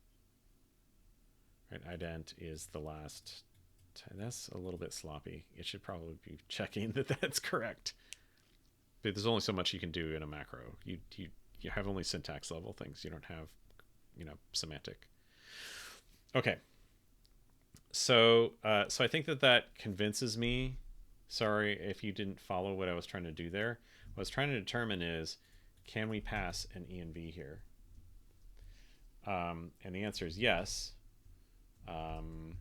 Right, ident is the last. That's a little bit sloppy. It should probably be checking that that's correct. But there's only so much you can do in a macro. You have only syntax level things. You don't have, semantic. Okay. So I think that convinces me. Sorry if you didn't follow what I was trying to do there. What I was trying to determine is, can we pass an env here? And the answer is yes. And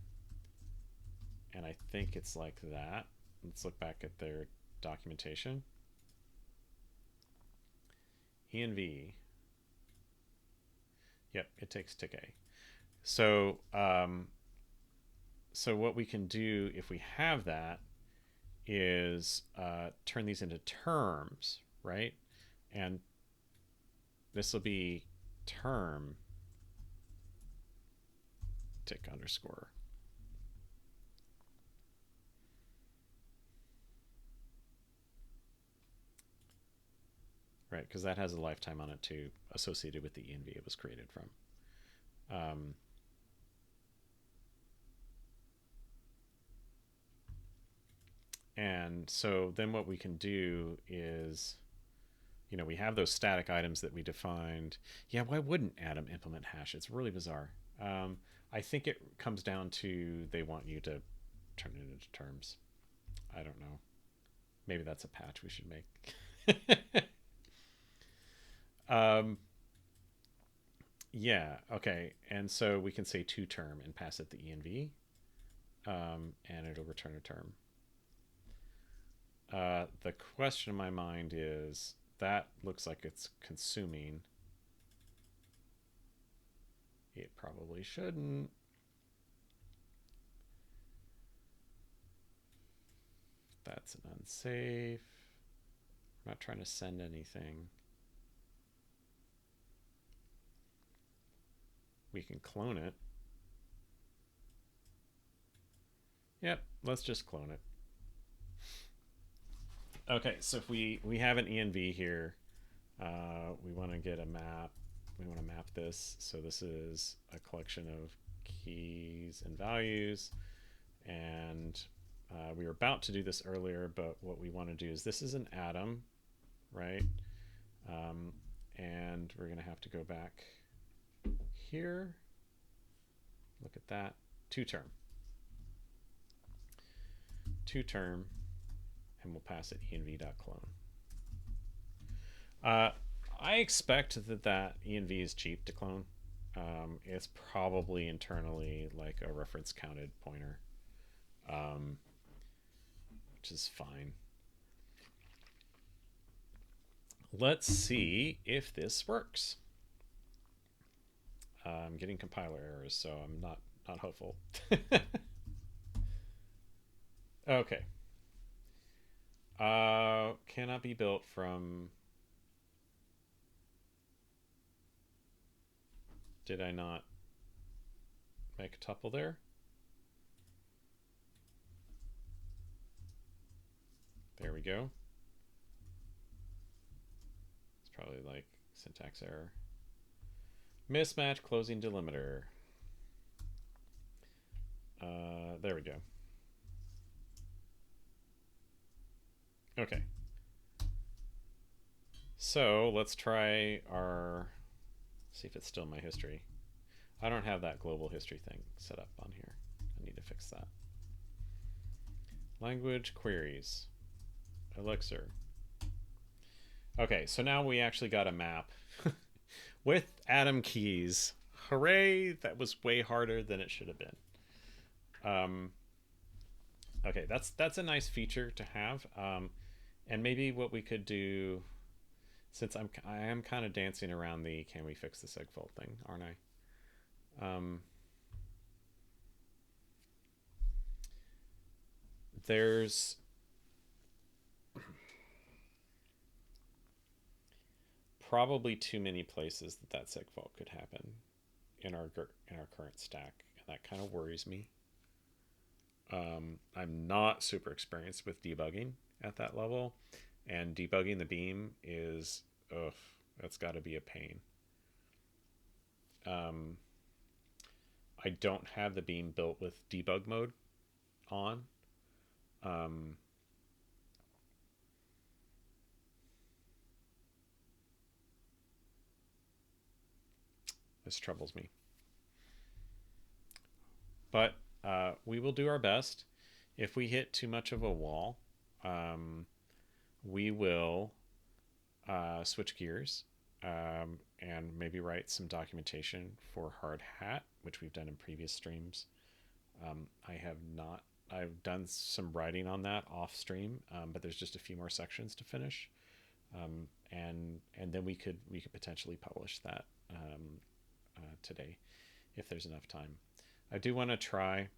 I think it's like that. Let's look back at their documentation. Env. Yep, it takes tick A. So so what we can do if we have that is turn these into terms, right? And this will be term tick underscore. Right, because that has a lifetime on it too, associated with the env it was created from. And so then what we can do is, we have those static items that we defined. Yeah, why wouldn't Atom implement hash? It's really bizarre. I think it comes down to they want you to turn it into terms. I don't know. Maybe that's a patch we should make. Yeah, okay. And so we can say to term and pass it the env, and it'll return a term. The question in my mind is that looks like it's consuming. It probably shouldn't. That's an unsafe. I'm not trying to send anything. We can clone it. Yep, let's just clone it. Okay, so if we have an env here, we want to get a map. We want to map this. So this is a collection of keys and values, and we were about to do this earlier, but what we want to do is this is an atom, right? And we're going to have to go back here. Look at that. To term, and we'll pass it env.clone. I expect that env is cheap to clone. It's probably internally like a reference counted pointer, which is fine. Let's see if this works. I'm getting compiler errors, so I'm not hopeful. Okay. Cannot be built from. Did I not make a tuple there? There we go. It's probably like syntax error. Mismatch closing delimiter. There we go. Okay. So let's try our. See if it's still my history. I don't have that global history thing set up on here. I need to fix that. Language queries. Elixir. Okay, so now we actually got a map with atom keys. Hooray! That was way harder than it should have been. Okay, that's a nice feature to have. And maybe what we could do, since I am kind of dancing around the can we fix the segfault thing, aren't I? There's probably too many places that segfault could happen in our current stack, and that kind of worries me. I'm not super experienced with debugging at that level, and debugging the beam is, ugh, that's got to be a pain. I don't have the beam built with debug mode on. This troubles me. But we will do our best. If we hit too much of a wall, we will switch gears and maybe write some documentation for hard hat, which we've done in previous streams. I have not. I've done some writing on that off stream, but there's just a few more sections to finish, and then we could potentially publish that today if there's enough time. I do want to try.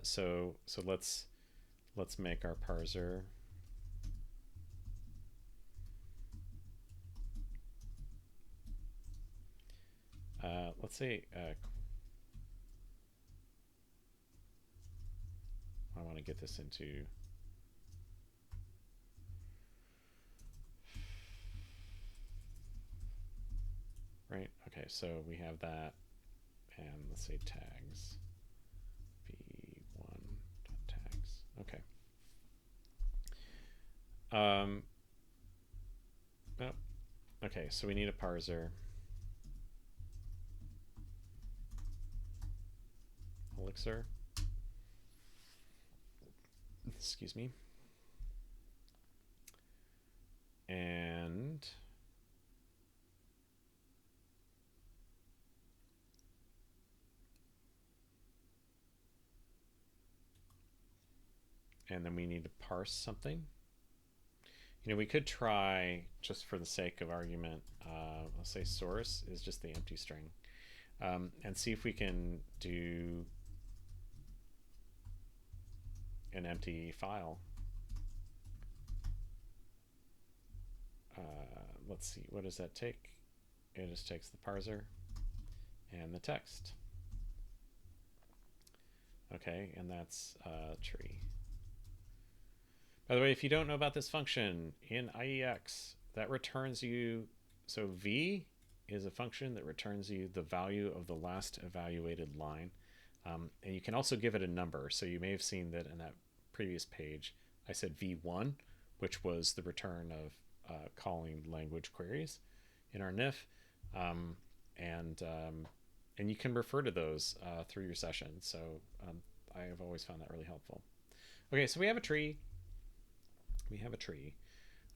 So let's make our parser. Let's say I want to get this into right. Okay, so we have that, and let's say tags v1.tags. Okay. Oh, okay, so we need a parser. Elixir. Excuse me. And and then we need to parse something. We could try, just for the sake of argument, let's say source is just the empty string, and see if we can do an empty file. Let's see, what does that take? It just takes the parser and the text. Okay, and that's tree. By the way, if you don't know about this function in IEX, that returns you, so v is a function that returns you the value of the last evaluated line. And you can also give it a number. So you may have seen that in that previous page, I said v1, which was the return of calling language queries in our NIF. And you can refer to those through your session. So I have always found that really helpful. Okay, so we have a tree.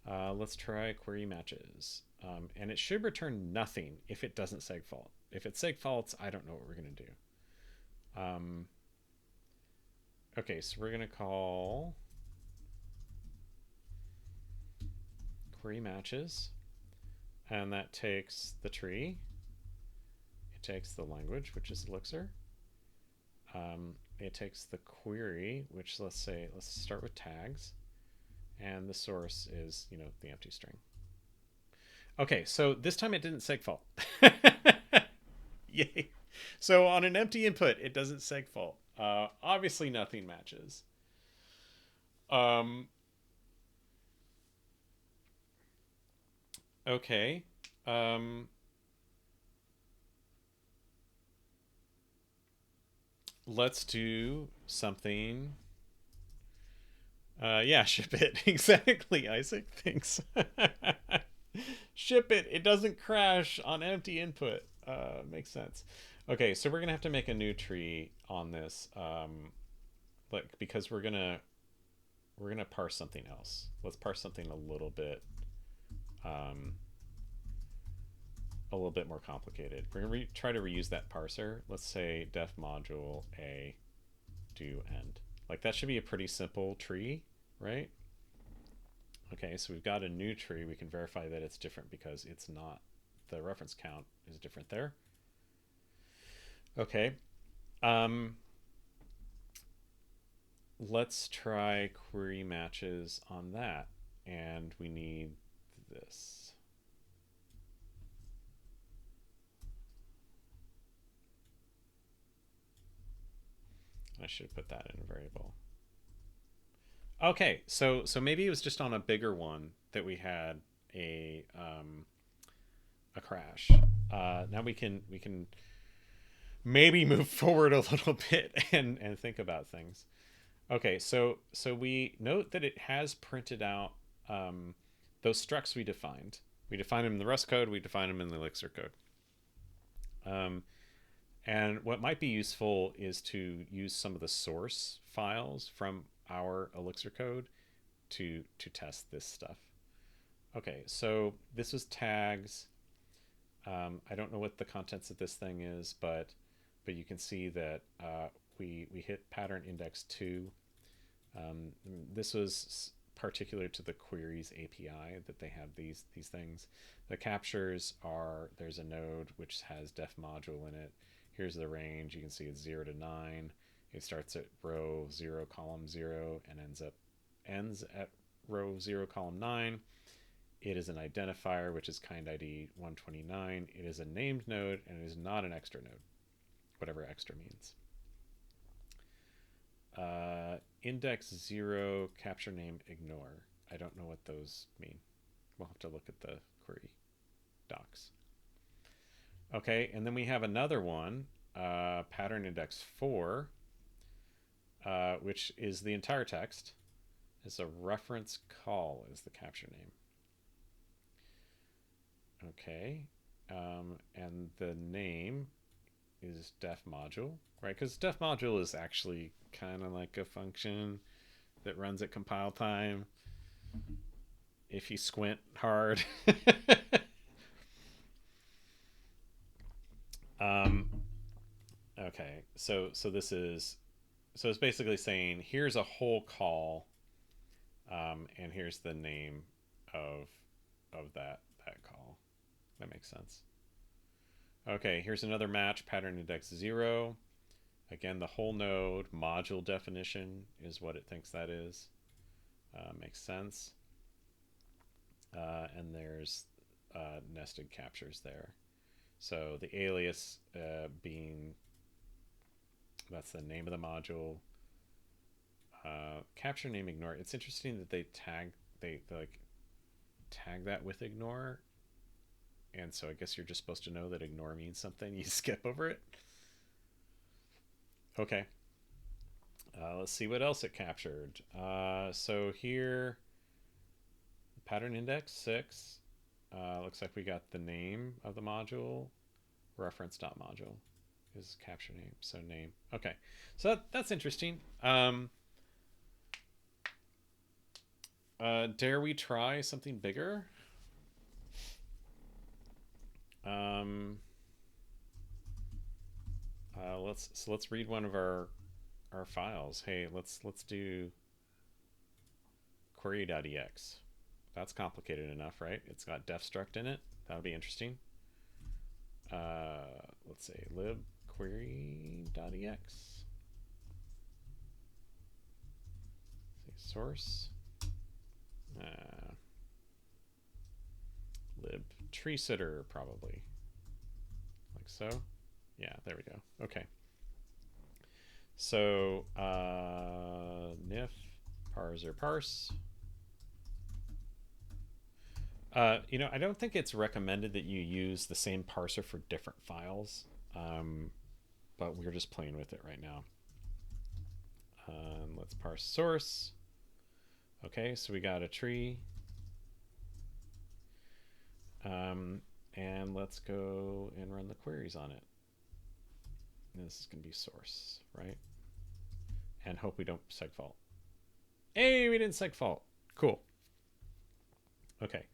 Let's try query matches. And it should return nothing if it doesn't segfault. If it segfaults, I don't know what we're going to do. Okay, so we're going to call query matches. And that takes the tree. It takes the language, which is Elixir. It takes the query, which let's start with tags. And the source is, the empty string. Okay, so this time it didn't segfault. Yay. So on an empty input, it doesn't segfault. Obviously nothing matches. Okay. Let's do something. Yeah, ship it. Exactly, Isaac. Thanks. Ship it. It doesn't crash on empty input. Makes sense. Okay, so we're gonna have to make a new tree on this, because we're gonna parse something else. Let's parse something a little bit more complicated. We're gonna try to reuse that parser. Let's say def module a do end. Like that should be a pretty simple tree, right? Okay, so we've got a new tree. We can verify that it's different because it's not, the reference count is different there. Okay. Let's try query matches on that. And we need this. I should have put that in a variable. Okay, so maybe it was just on a bigger one that we had a crash. Now we can maybe move forward a little bit and think about things. Okay, so we note that it has printed out those structs we defined. We defined them in the Rust code. We defined them in the Elixir code. And what might be useful is to use some of the source files from our Elixir code to test this stuff. Okay, so this was tags. I don't know what the contents of this thing is, but you can see that we hit pattern index 2. This was particular to the queries API that they have these things. The captures are, there's a node which has def module in it. Here's the range. You can see it's 0 to 9. It starts at row 0, column 0, and ends at row 0, column 9. It is an identifier, which is kind ID 129. It is a named node, and it is not an extra node, whatever extra means. Index 0, capture name ignore. I don't know what those mean. We'll have to look at the query docs. Okay, and then we have another one, pattern index 4, which is the entire text. It's a reference call is the capture name. Okay, and the name is def module, right? Because def module is actually kind of like a function that runs at compile time if you squint hard. Okay, so this is So it's basically saying here's a whole call, and here's the name of that call. That makes sense. Okay, here's another match, pattern index 0. Again, the whole node module definition is what it thinks that is. Makes sense. And there's nested captures there. So the alias being, that's the name of the module. Capture name ignore. It's interesting that they like tag that with ignore. And so I guess you're just supposed to know that ignore means something. You skip over it. Okay. Let's see what else it captured. So here, pattern index 6. Looks like we got the name of the module. Reference.module is capture name. So name. Okay. So that's interesting. Dare we try something bigger? Let's read one of our files. Hey, let's do query.ex. That's complicated enough, right? It's got def struct in it. That'll be interesting. Let's say lib query.ex. Source. Lib tree sitter, probably. Like so. Yeah, there we go. Okay. So NIF parser parse. I don't think it's recommended that you use the same parser for different files, but we're just playing with it right now. Let's parse source. Okay, so we got a tree. And let's go and run the queries on it. And this is going to be source, right? And hope we don't segfault. Hey, we didn't segfault. Cool. Okay.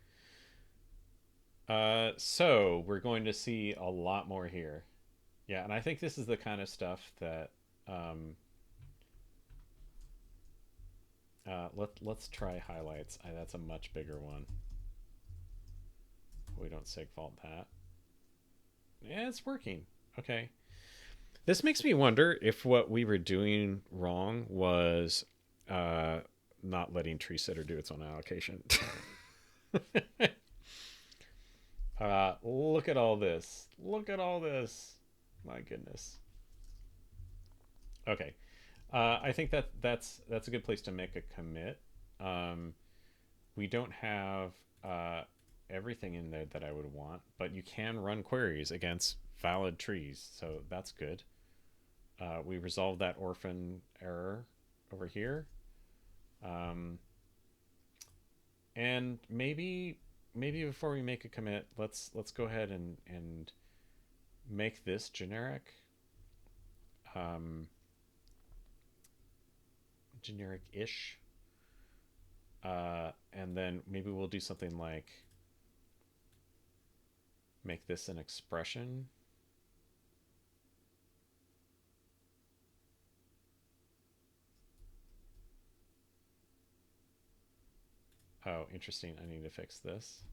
So we're going to see a lot more here. Yeah, and I think this is the kind of stuff that let's try highlights. That's a much bigger one. We don't segfault that. Yeah, it's working. Okay. This makes me wonder if what we were doing wrong was not letting tree sitter do its own allocation. Look at all this. Look at all this. My goodness. Okay. I think that's a good place to make a commit. We don't have everything in there that I would want, but you can run queries against valid trees, so that's good. We resolved that orphan error over here. And maybe before we make a commit, let's go ahead and make this generic. Generic-ish. And then maybe we'll do something like make this an expression. Oh, interesting. I need to fix this.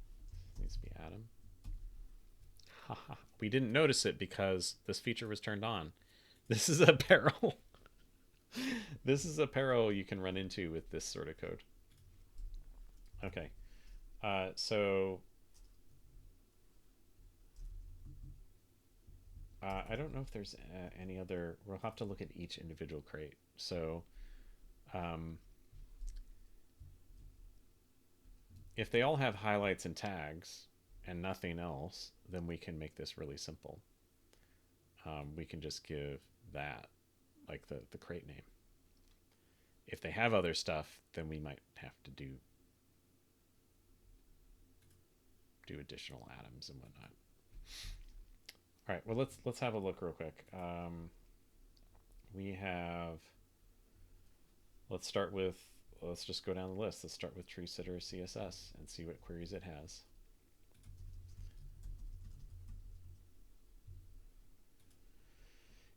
It needs to be Atom. Haha. We didn't notice it because this feature was turned on. This is a peril. This is a peril you can run into with this sort of code. Okay. So I don't know if there's any other. We'll have to look at each individual crate. So if they all have highlights and tags and nothing else, then we can make this really simple. We can just give that, like the crate name. If they have other stuff, then we might have to do additional atoms and whatnot. All right, well let's have a look real quick. We have. Let's just go down the list. Let's start with tree sitter CSS and see what queries it has.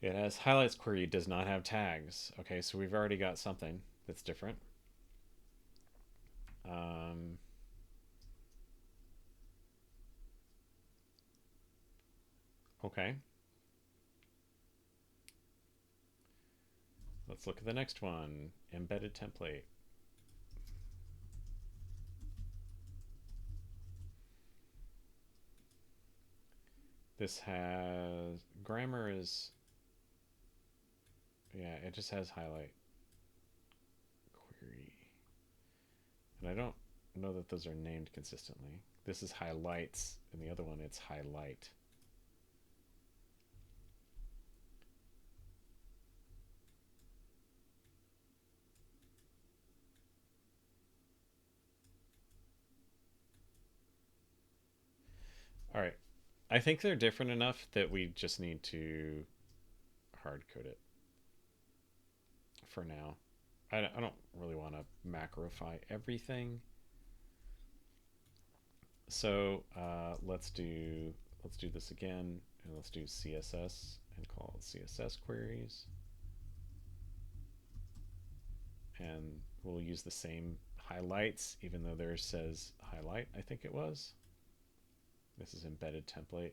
It has highlights query, does not have tags. Okay, so we've already got something that's different. Okay. Let's look at the next one. Embedded template. This has grammar is, yeah, it just has highlight query. And I don't know that those are named consistently. This is highlights, and the other one it's highlight. All right. I think they're different enough that we just need to hard code it for now. I don't really want to macrofy everything. So let's do this again, and let's do CSS and call it CSS queries. And we'll use the same highlights, even though theirs says highlight, I think it was. This is embedded template.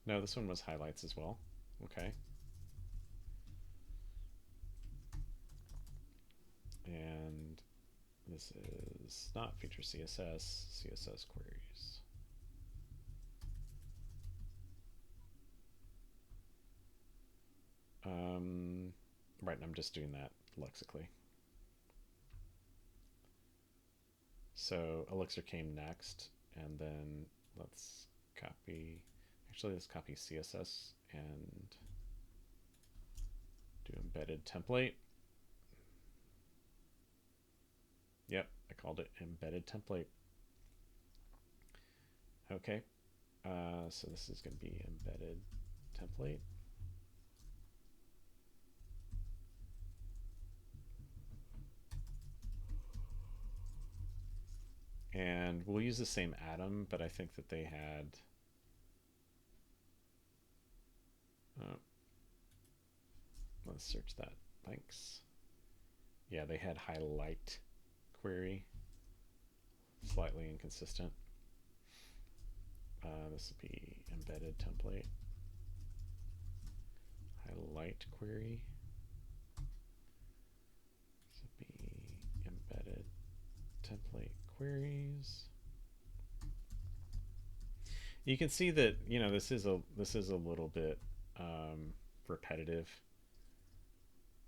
No, this one was highlights as well. Okay. And this is not feature CSS queries. Right, and I'm just doing that lexically. So Elixir came next, and then let's copy, actually let's copy CSS and do embedded template. Yep, I called it embedded template. Okay, so this is going to be embedded template. And we'll use the same atom, but I think that they had let's search that. Thanks. Yeah, they had highlight query. Slightly inconsistent. This will be embedded template. Highlight query. This will be embedded template queries. You can see that, you know, this is a little bit repetitive,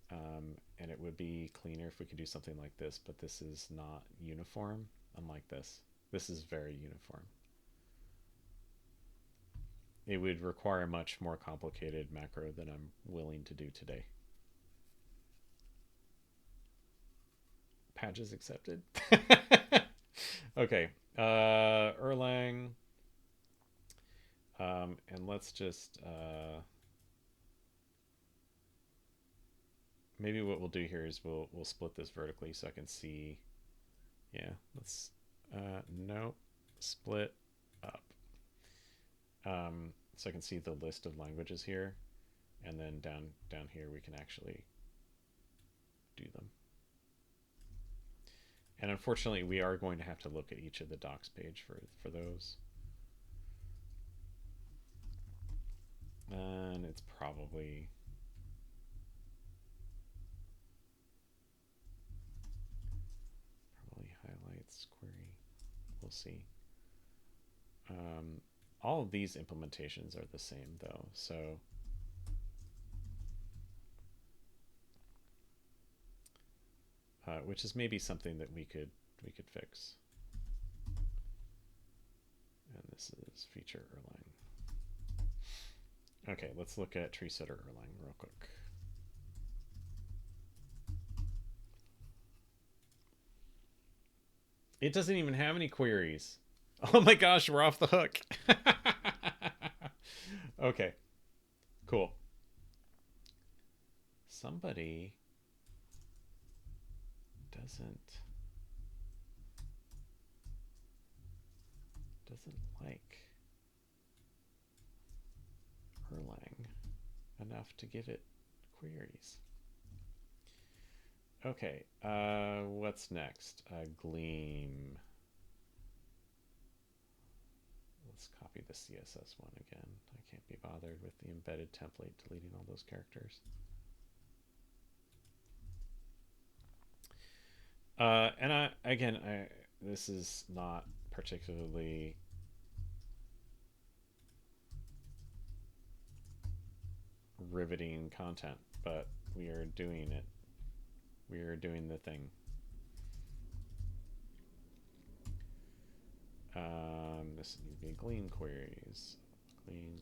and it would be cleaner if we could do something like this, but this is not uniform. Unlike this is very uniform. It would require a much more complicated macro than I'm willing to do today. Patches accepted. Okay, Erlang, and let's just maybe what we'll do here is we'll split this vertically so I can see. Yeah, let's no, split up, so I can see the list of languages here, and then down here we can actually do them. And unfortunately, we are going to have to look at each of the docs page for those. And it's probably highlights query. We'll see. All of these implementations are the same though, so which is maybe something that we could fix. And this is feature Erlang. Okay, let's look at tree setter Erlang real quick. It doesn't even have any queries. Oh my gosh, we're off the hook. Okay, cool. Somebody doesn't like Erlang. enough to give it queries. Okay, what's next? Gleam. Let's copy the CSS one again. I can't be bothered with the embedded template deleting all those characters. And this is not particularly riveting content, but we are doing it. We are doing the thing. This needs to be gleam queries. Gleam.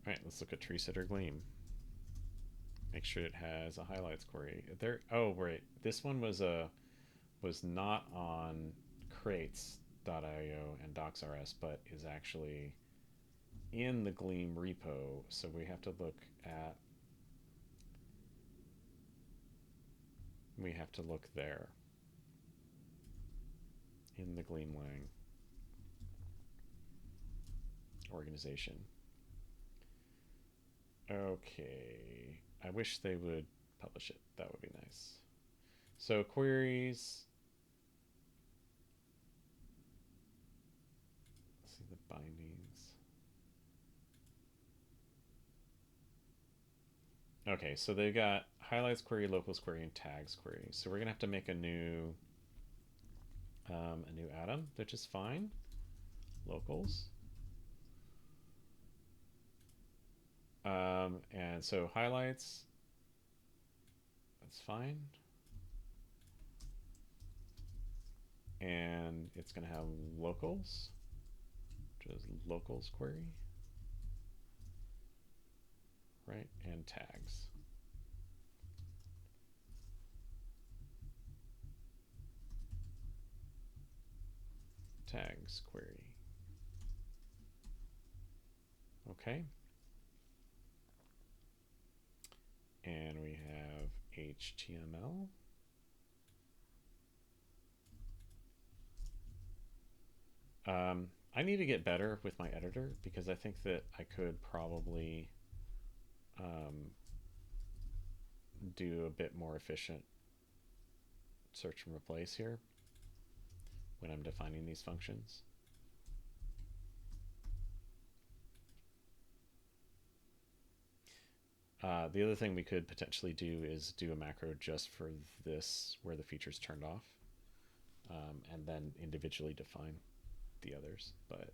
All right, let's look at tree sitter gleam. Make sure it has a highlights query. There. Oh, right. This one was not on crates.io and docsrs, but is actually in the Gleam repo. So we have to look at. We have to look there in the Gleam Lang organization. Okay. I wish they would publish it. That would be nice. So queries. Let's see the bindings. Okay, so they've got highlights query, locals query, and tags query. So we're gonna have to make a new atom, which is fine. Locals. And so highlights, that's fine. And it's going to have locals, which is locals query, right? And tags. Tags query. Okay. And we have HTML. I need to get better with my editor because I think that I could probably do a bit more efficient search and replace here when I'm defining these functions. The other thing we could potentially do is do a macro just for this where the feature's turned off, and then individually define the others. But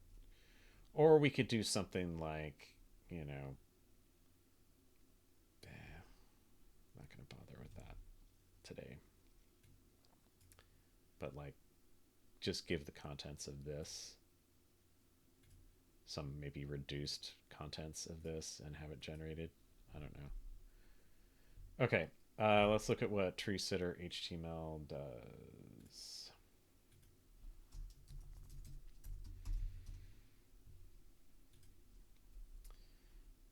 or we could do something like, you know, not going to bother with that today. But like, just give the contents of this some maybe reduced contents of this and have it generated. I don't know. Okay, let's look at what tree sitter HTML does.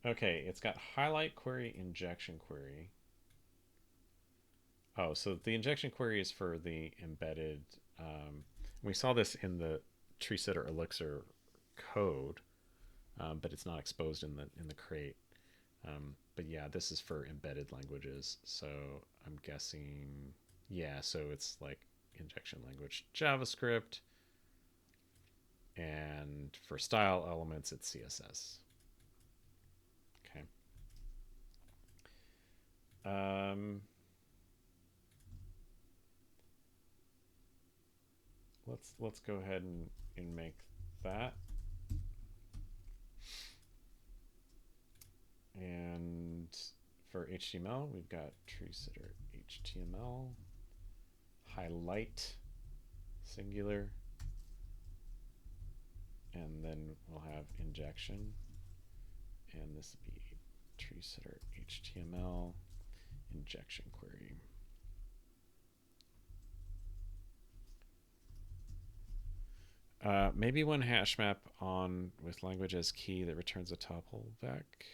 Okay, it's got highlight query, injection query. Oh, so the injection query is for the embedded. We saw this in the tree sitter Elixir code, but it's not exposed in the crate. But yeah, this is for embedded languages. So I'm guessing, yeah, so it's like injection language JavaScript. And for style elements, it's CSS. Okay. Let's go ahead and make that. And for HTML, we've got tree sitter HTML, highlight singular, and then we'll have injection, and this will be tree sitter HTML injection query. Maybe one hash map on with language as key that returns a tuple back.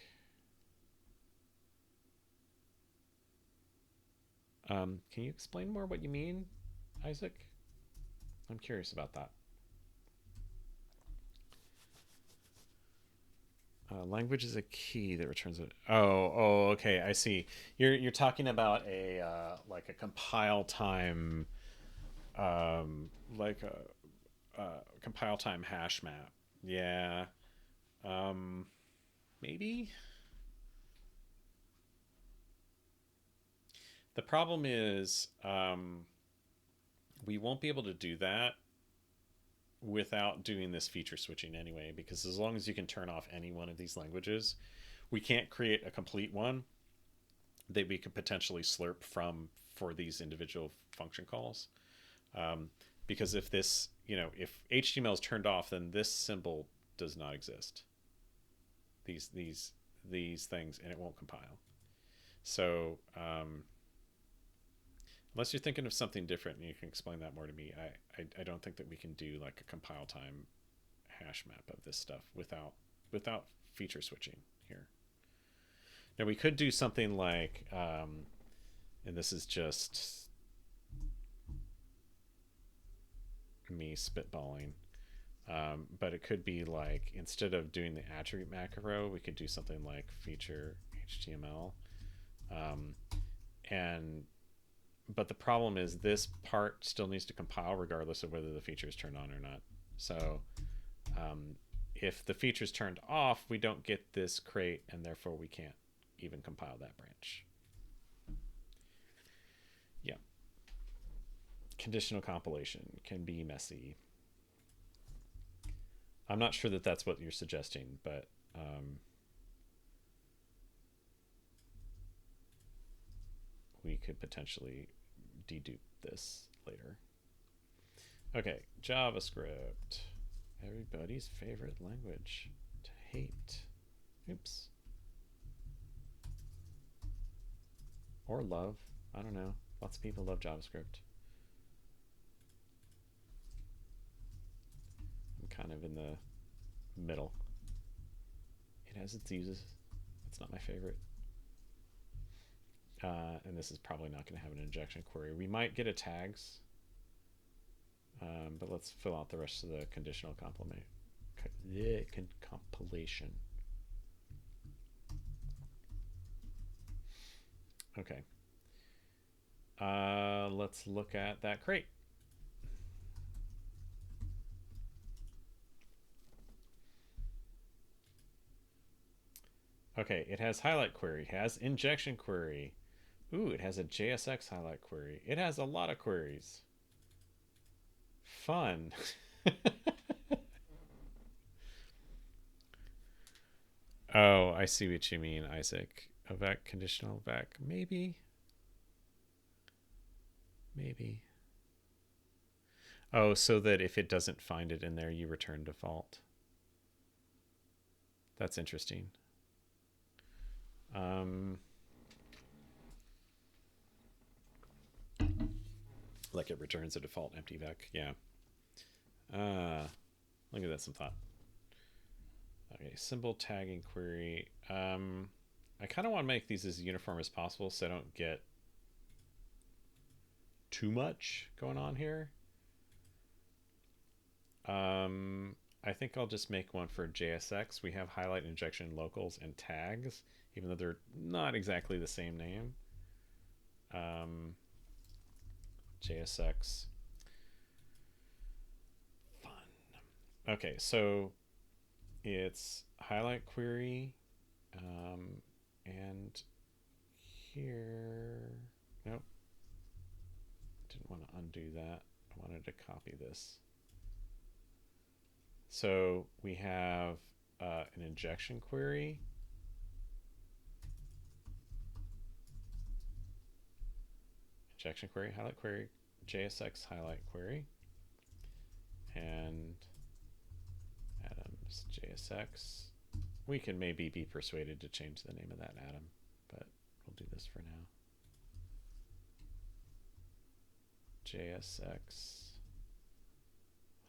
Can you explain more what you mean, Isaac? I'm curious about that. Language is a key that returns it. Oh, okay. I see. You're talking about a like a compile time, like a compile time hash map. Yeah. Um, maybe the problem is we won't be able to do that without doing this feature switching anyway, because as long as you can turn off any one of these languages, we can't create a complete one that we could potentially slurp from for these individual function calls. Um, because if this, if HTML is turned off, then this symbol does not exist. These things, and it won't compile. So unless you're thinking of something different, and you can explain that more to me, I don't think that we can do like a compile time hash map of this stuff without feature switching here. Now we could do something like, and this is just me spitballing, but it could be like, instead of doing the attribute macro, we could do something like feature HTML, and but the problem is this part still needs to compile regardless of whether the feature is turned on or not. So if the feature is turned off, we don't get this crate, and therefore we can't even compile that branch. Yeah. Conditional compilation can be messy. I'm not sure that that's what you're suggesting, but we could potentially dedupe this later. Okay, JavaScript. Everybody's favorite language to hate. Oops. Or love. I don't know. Lots of people love JavaScript. I'm kind of in the middle. It has its uses. It's not my favorite. And this is probably not going to have an injection query. We might get a tags, but let's fill out the rest of the conditional compilation. Okay. Let's look at that crate. Okay, it has highlight query, it has injection query. Ooh, it has a JSX highlight query. It has a lot of queries. Fun. Oh, I see what you mean, Isaac. A vec conditional vec. Maybe. Maybe. Oh, so that if it doesn't find it in there, you return default. That's interesting. Like it returns a default empty vec. Yeah. I'll give that some thought. Okay, symbol tagging query. I kind of want to make these as uniform as possible so I don't get too much going on here. I think I'll just make one for JSX. We have highlight, injection, locals, and tags, even though they're not exactly the same name. JSX. Fun. Okay, so it's highlight query, and here, nope, didn't want to undo that. I wanted to copy this. So we have an injection query. Injection query, highlight query, JSX highlight query, and Adams JSX. We can maybe be persuaded to change the name of that Adam, but we'll do this for now. JSX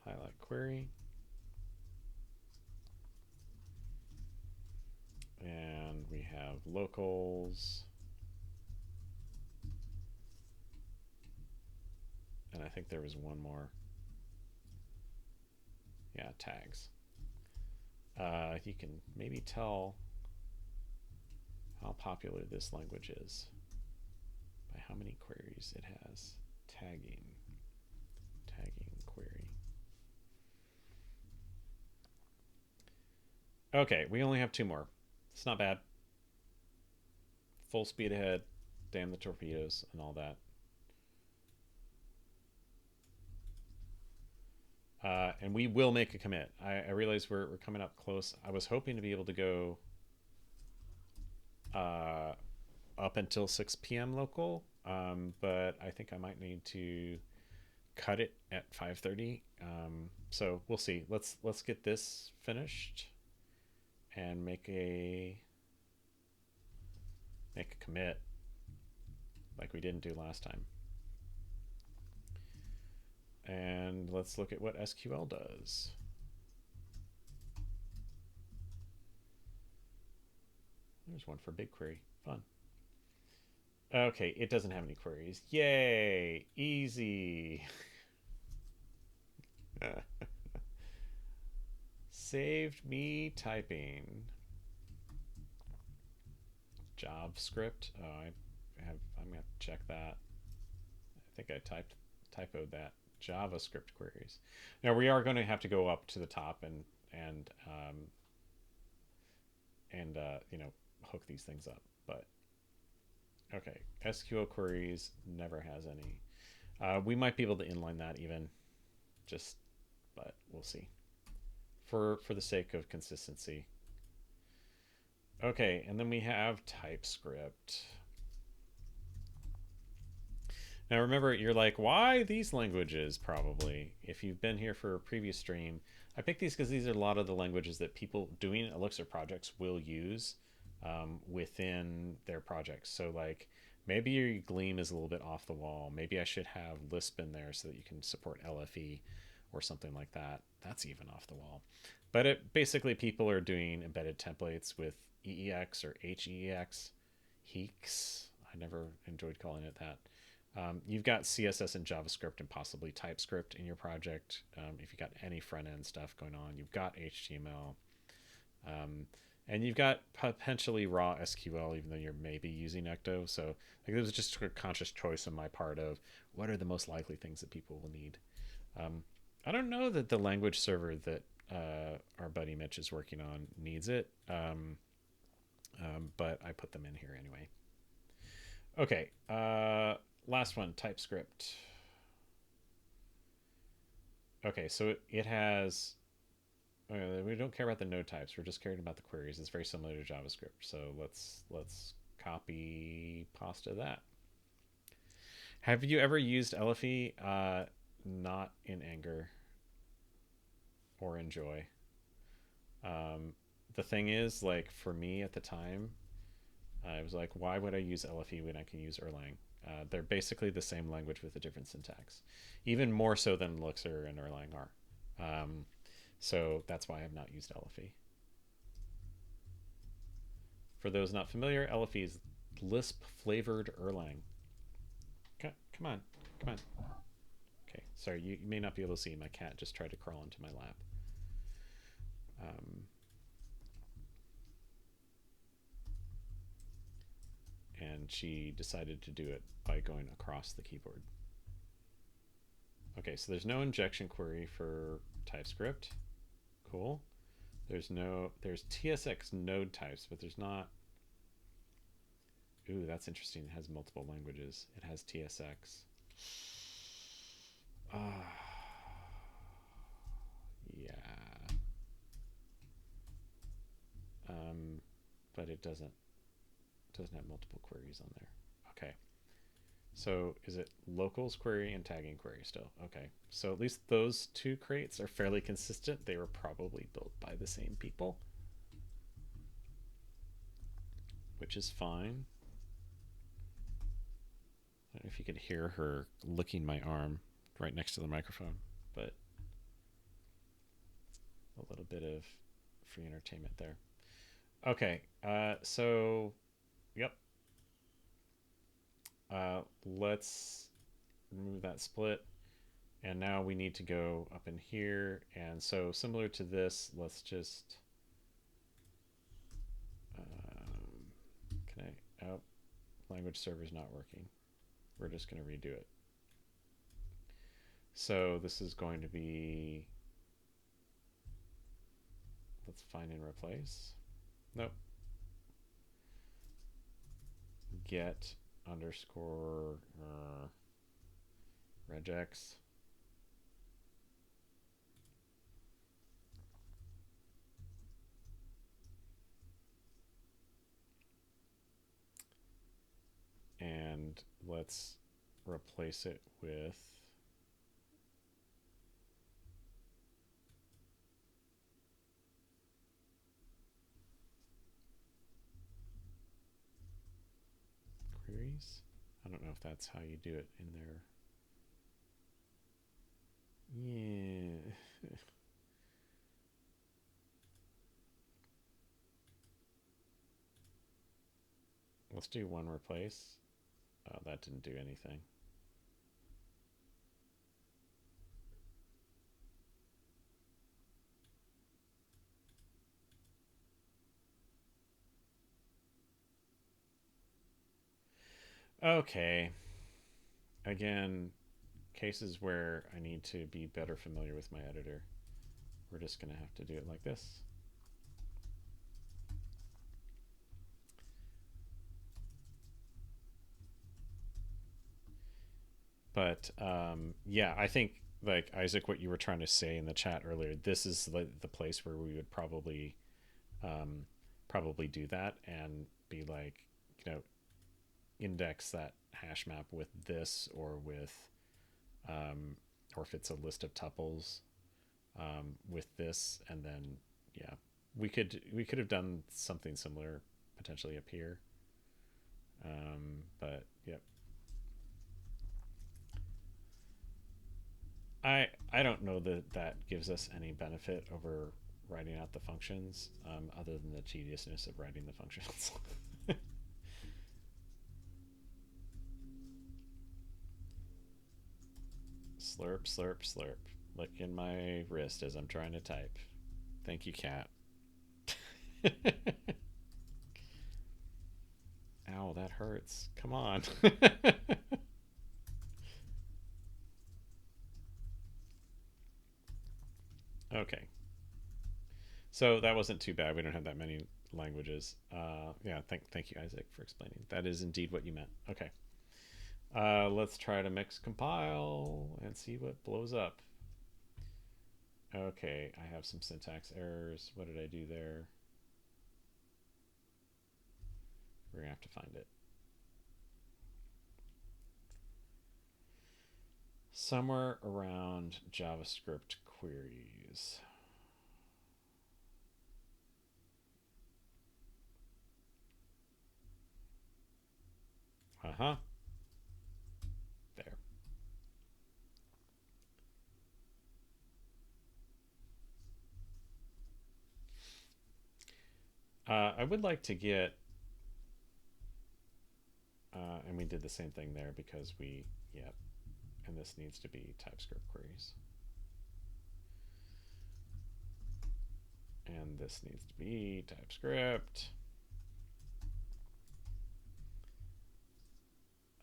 highlight query. And we have locals. And I think there was one more. Yeah, tags. You can maybe tell how popular this language is by how many queries it has. Tagging query. Okay, we only have 2 more. It's not bad. Full speed ahead, damn the torpedoes and all that. And we will make a commit. I realize we're coming up close. I was hoping to be able to go up until 6 p.m. local, but I think I might need to cut it at 5:30. So we'll see. Let's get this finished and make a commit like we didn't do last time. And let's look at what SQL does. There's one for BigQuery. Fun. Okay, it doesn't have any queries. Yay! Easy. Saved me typing. JavaScript. Oh, I'm gonna check that. I think I typoed that. JavaScript queries. Now we are going to have to go up to the top and you know, hook these things up. But okay, SQL queries never has any. We might be able to inline that even, just, but we'll see. For the sake of consistency. Okay, and then we have TypeScript. Now remember, you're like, why these languages? Probably, if you've been here for a previous stream, I picked these because these are a lot of the languages that people doing Elixir projects will use within their projects. So like, maybe your Gleam is a little bit off the wall. Maybe I should have Lisp in there so that you can support LFE or something like that. That's even off the wall. But basically, people are doing embedded templates with EEX or HEX, HEX. I never enjoyed calling it that. You've got CSS and JavaScript and possibly TypeScript in your project. If you've got any front end stuff going on, you've got HTML. And you've got potentially raw SQL, even though you're maybe using Ecto. So like, it was just a conscious choice on my part of what are the most likely things that people will need. I don't know that the language server that our buddy Mitch is working on needs it, but I put them in here anyway. Okay, last one, TypeScript. Okay, so it has... we don't care about the node types. We're just caring about the queries. It's very similar to JavaScript. So let's copy pasta that. Have you ever used LFE? Not in anger or in joy. The thing is, like, for me at the time, I was like, why would I use LFE when I can use Erlang? They're basically the same language with a different syntax, even more so than Elixir and Erlang are. So that's why I have not used LFE. For those not familiar, LFE is Lisp flavored Erlang. Okay, come on. Okay, sorry, you may not be able to see. My cat just tried to crawl into my lap. And she decided to do it by going across the keyboard. Okay, so there's no injection query for TypeScript. Cool. There's TSX node types, but there's not. Ooh, that's interesting. It has multiple languages. It has TSX. Yeah. But it doesn't have multiple queries on there. Okay. So is it locals query and tagging query still? Okay. So at least those 2 crates are fairly consistent. They were probably built by the same people, which is fine. I don't know if you could hear her licking my arm right next to the microphone, but a little bit of free entertainment there. Okay, so, yep. Let's remove that split. And now we need to go up in here. And so similar to this, let's just language server is not working. We're just going to redo it. So this is going to be, let's find and replace. Nope. Get underscore regex. And let's replace it with queries. I don't know if that's how you do it in there. Yeah. Let's do one replace. Oh, that didn't do anything. Okay. Again, cases where I need to be better familiar with my editor. We're just going to have to do it like this. But yeah, I think like Isaac, what you were trying to say in the chat earlier, this is the place where we would um, probably do that and be like, you know, index that hash map with this or with, or if it's a list of tuples with this, and then yeah, we could have done something similar potentially up here, but yep. I don't know that that gives us any benefit over writing out the functions, other than the tediousness of writing the functions. Slurp, slurp, slurp. Licking my wrist as I'm trying to type. Thank you, cat. Ow, that hurts. Come on. Okay. So that wasn't too bad. We don't have that many languages. Yeah, thank you, Isaac, for explaining. That is indeed what you meant. Okay. Let's try to mix compile and see what blows up. Okay, I have some syntax errors. What did I do there? We're gonna have to find it. Somewhere around JavaScript queries. Uh-huh. There. I would like to get, and we did the same thing there because yep, and this needs to be TypeScript queries. And this needs to be TypeScript.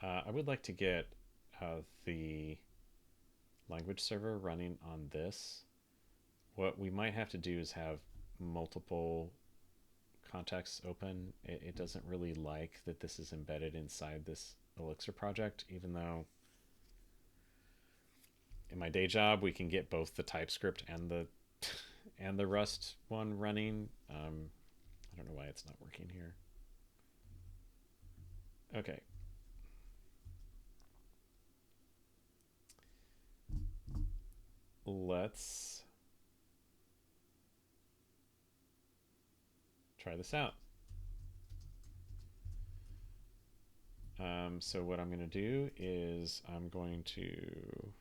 I would like to get the language server running on this. What we might have to do is have multiple contexts open. It doesn't really like that this is embedded inside this Elixir project, even though in my day job we can get both the TypeScript and the and the Rust one running. I don't know why it's not working here. Okay. Let's try this out. So what I'm going to do is I'm going to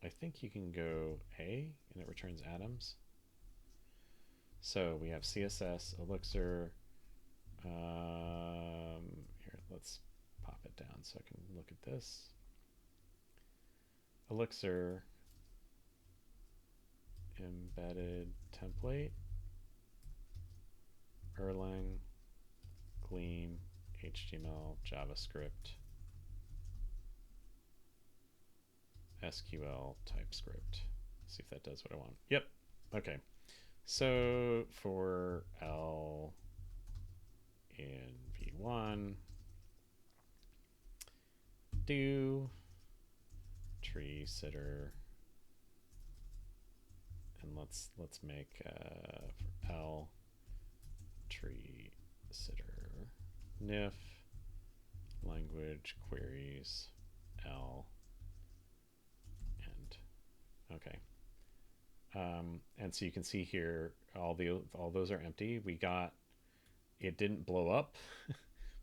I think you can go A and it returns atoms. So we have CSS, Elixir. Here, let's pop it down so I can look at this. Elixir embedded template. Erlang, Gleam, HTML, JavaScript, SQL, TypeScript. See if that does what I want. Yep. Okay. So for L in v1, do tree sitter, and let's make for L tree sitter NIF language queries L end. Okay. And so you can see here all those are empty. We got, it didn't blow up,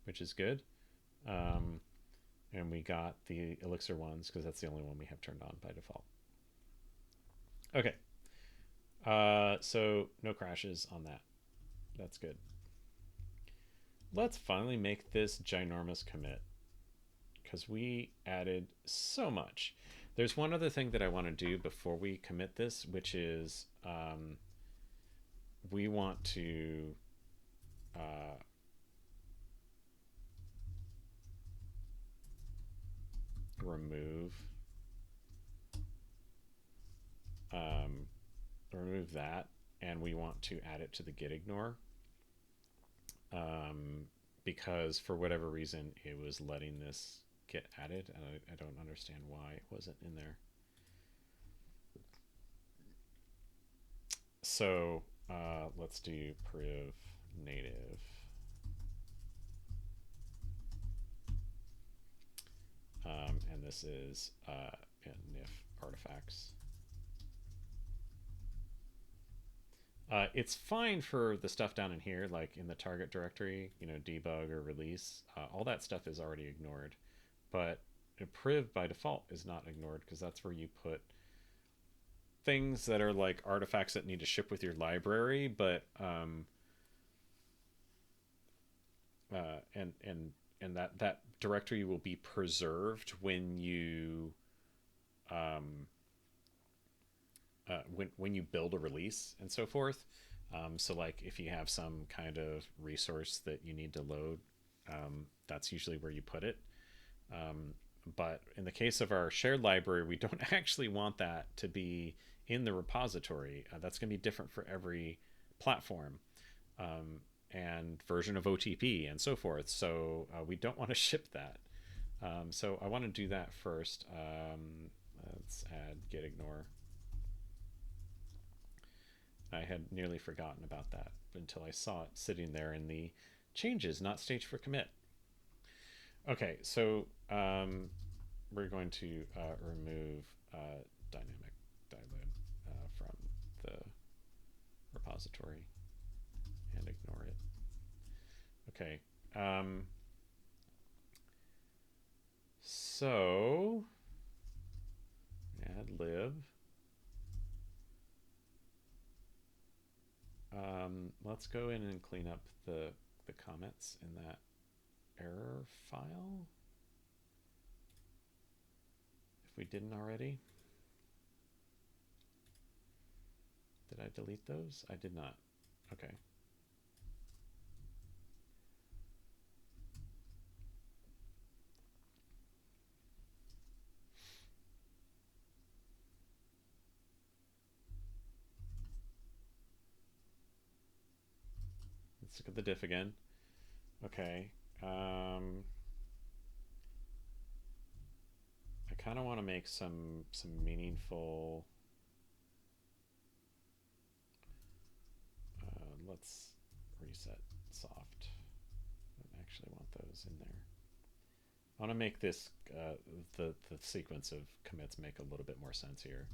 which is good. And we got the Elixir ones because that's the only one we have turned on by default. Okay. So no crashes on that. That's good. Let's finally make this ginormous commit because we added so much. There's one other thing that I want to do before we commit this, which is we want to remove that, and we want to add it to the git ignore because for whatever reason it was letting this get added, and I don't understand why it wasn't in there. So let's do priv native. And this is NIF artifacts. It's fine for the stuff down in here, like in the target directory, you know, debug or release. All that stuff is already ignored. But priv by default is not ignored because that's where you put things that are like artifacts that need to ship with your library, but and that directory will be preserved when you when you build a release and so forth. So like if you have some kind of resource that you need to load, that's usually where you put it. But in the case of our shared library, we don't actually want that to be in the repository. That's going to be different for every platform and version of OTP and so forth. So we don't want to ship that. So I want to do that first. Let's add git ignore. I had nearly forgotten about that until I saw it sitting there in the changes not staged for commit. Okay, so we're going to remove dynamic dilib from the repository and ignore it. Okay, so add lib. Let's go in and clean up the comments in that error file if we didn't already. Did I delete those? I did not. Okay. Let's look at the diff again. Okay. I kind of want to make some meaningful. Let's reset soft. I don't actually want those in there. I want to make this the sequence of commits make a little bit more sense here,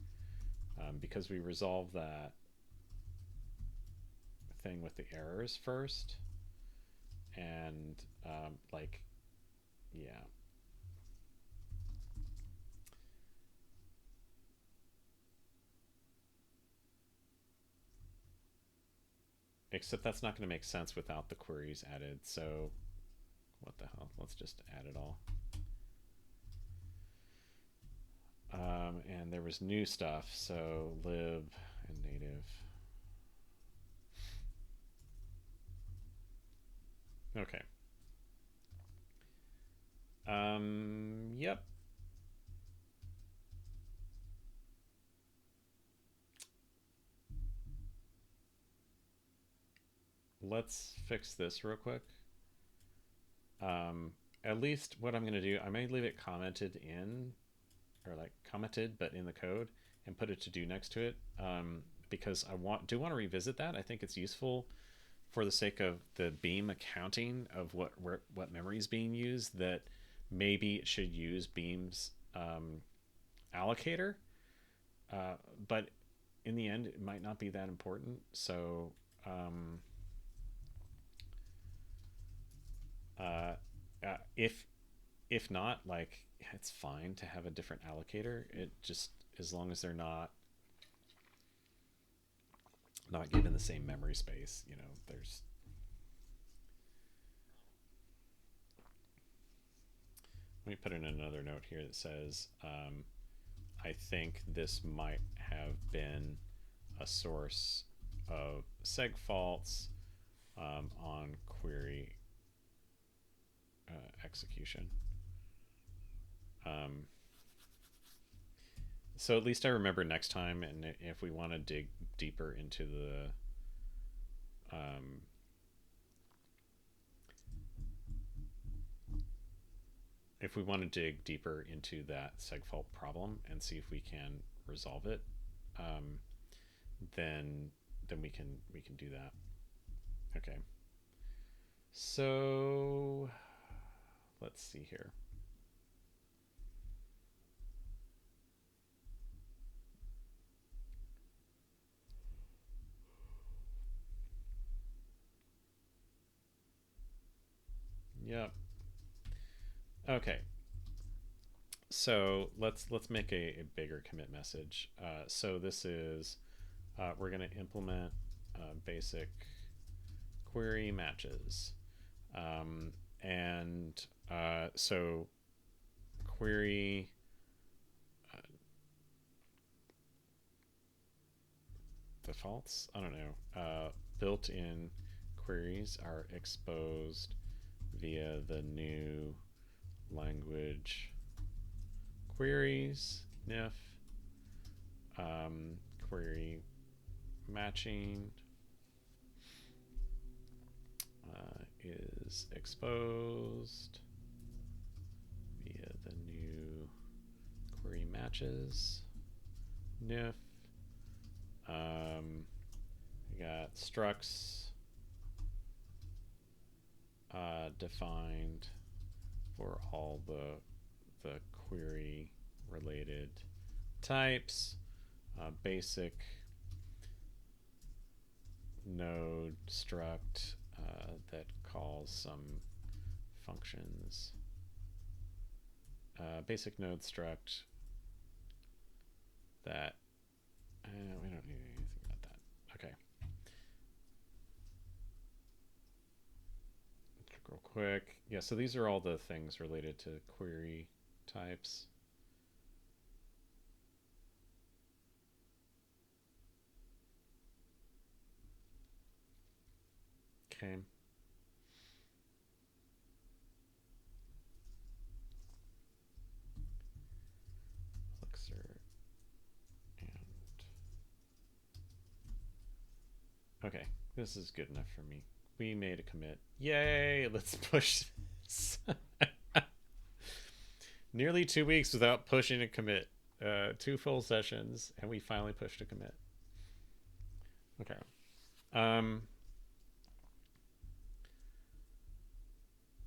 because we resolve that thing with the errors first, and like, yeah. Except that's not going to make sense without the queries added. So what the hell? Let's just add it all. And there was new stuff, so lib and native. Okay. Yep. Let's fix this real quick. Um, at least what I'm going to do, I may leave it commented in, or like commented, but in the code, and put it to do next to it, because I want to revisit that. I think it's useful for the sake of the Beam accounting of what memory is being used. That maybe it should use Beam's allocator, but in the end, it might not be that important. So uh, if not, like, it's fine to have a different allocator. It just, as long as they're not given the same memory space, there's. Let me put in another note here that says, I think this might have been a source of seg faults on query execution. So at least I remember next time, and if we want to dig deeper into that seg fault problem and see if we can resolve it, then we can do that. Okay. So let's see here. Yep. Okay. So let's make a bigger commit message. So this is we're going to implement basic query matches, and so query defaults. I don't know. Built-in queries are exposed via the new language queries NIF. Query matching is exposed via the new query matches NIF. We got structs defined for all the query related types. Basic node struct that calls some functions. Basic node struct that we don't need anything about that. Okay. Real quick. Yeah, so these are all the things related to query types. Okay. Elixir and okay, this is good enough for me. We made a commit. Yay! Let's push this. Nearly 2 weeks without pushing a commit. 2 full sessions, and we finally pushed a commit. Okay.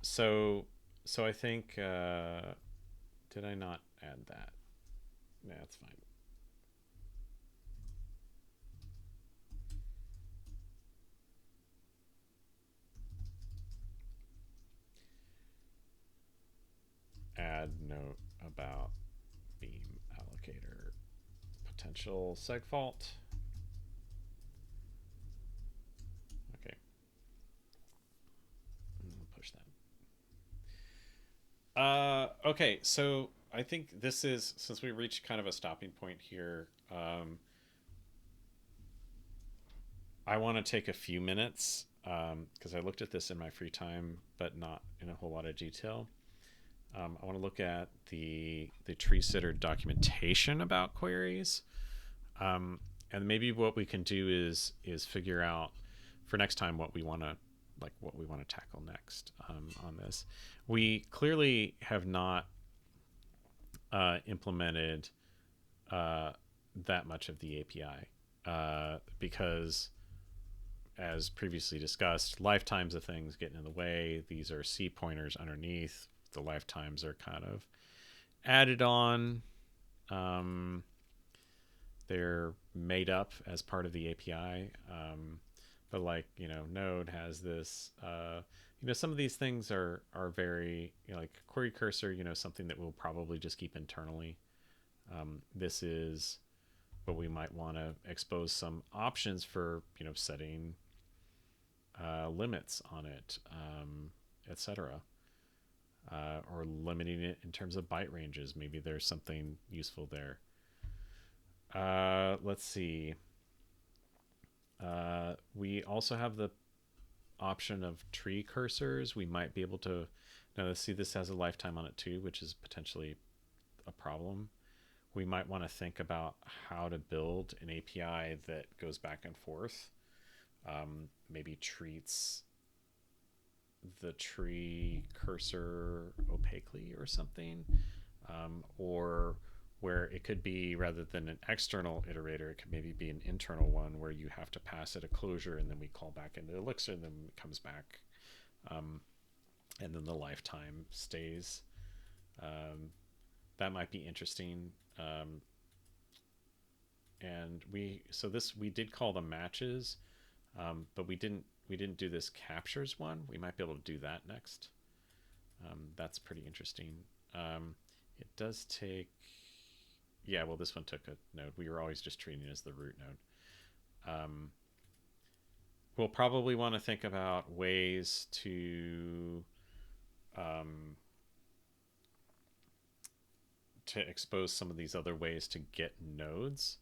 So I think did I not add that? No, that's fine. Add note about beam allocator potential seg fault. Okay. I'll push that. Okay, so I think this is, since we reached kind of a stopping point here, I want to take a few minutes because I looked at this in my free time, but not in a whole lot of detail. I want to look at the tree sitter documentation about queries, and maybe what we can do is figure out for next time what we want to tackle next on this. We clearly have not implemented that much of the API because, as previously discussed, lifetimes of things getting in the way. These are C pointers underneath. The lifetimes are kind of added on. They're made up as part of the API. But like, Node has this, some of these things are very, like query cursor, something that we'll probably just keep internally. This is what we might want to expose some options for, setting limits on it, etc. Or limiting it in terms of byte ranges. Maybe there's something useful there. Let's see. We also have the option of tree cursors. We might be able to, now let's see, this has a lifetime on it too, which is potentially a problem. We might want to think about how to build an API that goes back and forth. Maybe treats the tree cursor opaquely or something, or where it could be, rather than an external iterator, it could maybe be an internal one where you have to pass it a closure and then we call back into Elixir and then it comes back, and then the lifetime stays. That might be interesting. And we did call them matches, but we didn't do this captures one. We might be able to do that next. That's pretty interesting. It does take, yeah, well, this one took a node. We were always just treating it as the root node. We'll probably want to think about ways to expose some of these other ways to get nodes,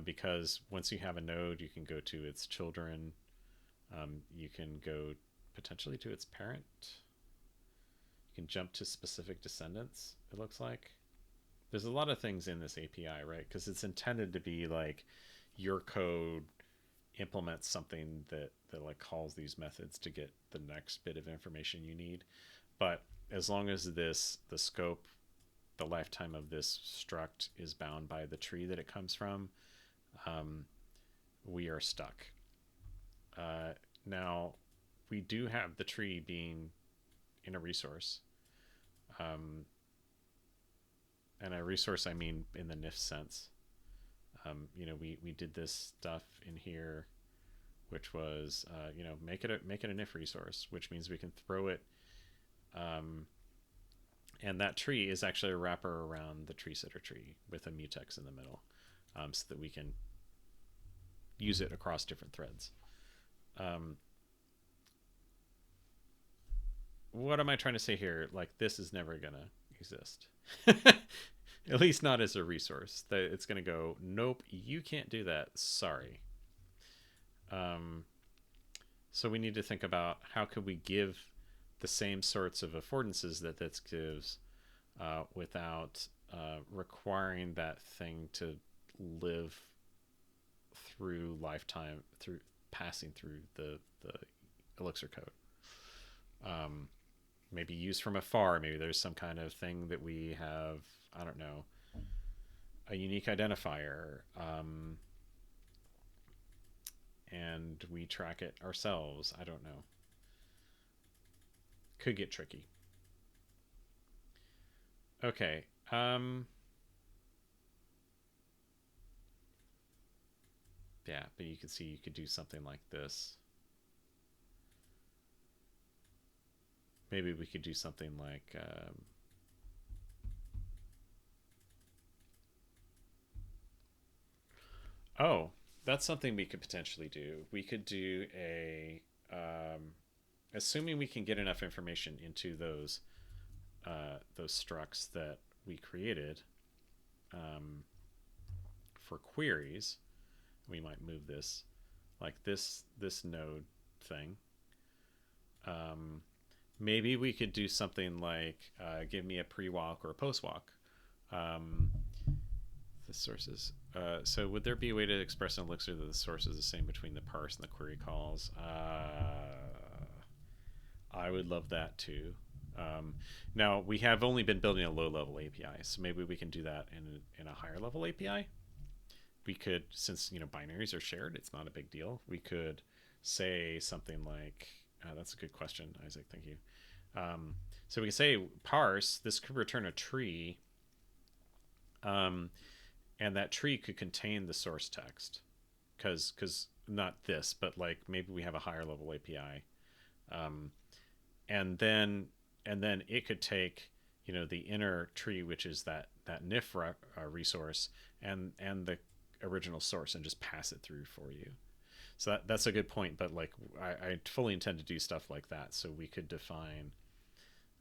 because once you have a node, you can go to its children. You can go potentially to its parent. You can jump to specific descendants, it looks like. There's a lot of things in this API, right? Because it's intended to be like your code implements something that like calls these methods to get the next bit of information you need. But as long as the scope, the lifetime of this struct is bound by the tree that it comes from, we are stuck. Now, we do have the tree being in a resource. And a resource, I mean in the NIF sense. We did this stuff in here, which was, make it a NIF resource, which means we can throw it. And that tree is actually a wrapper around the tree sitter tree with a mutex in the middle, so that we can use it across different threads. What am I trying to say here? Like, this is never gonna exist. At least not as a resource. It's gonna go, nope, you can't do that, sorry. So we need to think about how could we give the same sorts of affordances that this gives, without requiring that thing to live through lifetime, through passing through the Elixir code. Maybe use from afar. Maybe there's some kind of thing that we have, I don't know, a unique identifier, and we track it ourselves. I don't know. Could get tricky. Okay. Yeah, but you can see you could do something like this. Maybe we could do something like, oh, that's something we could potentially do. We could do a, assuming we can get enough information into those structs that we created, for queries, we might move this, like this node thing. Maybe we could do something like give me a pre-walk or a post-walk. The sources. So would there be a way to express in Elixir that the source is the same between the parse and the query calls? I would love that too. Now we have only been building a low-level API, so maybe we can do that in a higher-level API. We could, since binaries are shared, it's not a big deal. We could say something like, that's a good question, Isaac. Thank you. So we can say parse. This could return a tree, and that tree could contain the source text, because not this, but like maybe we have a higher-level API. And then it could take the inner tree, which is that NIF resource, and the original source, and just pass it through for you. So that's a good point. But like I fully intend to do stuff like that. So we could define,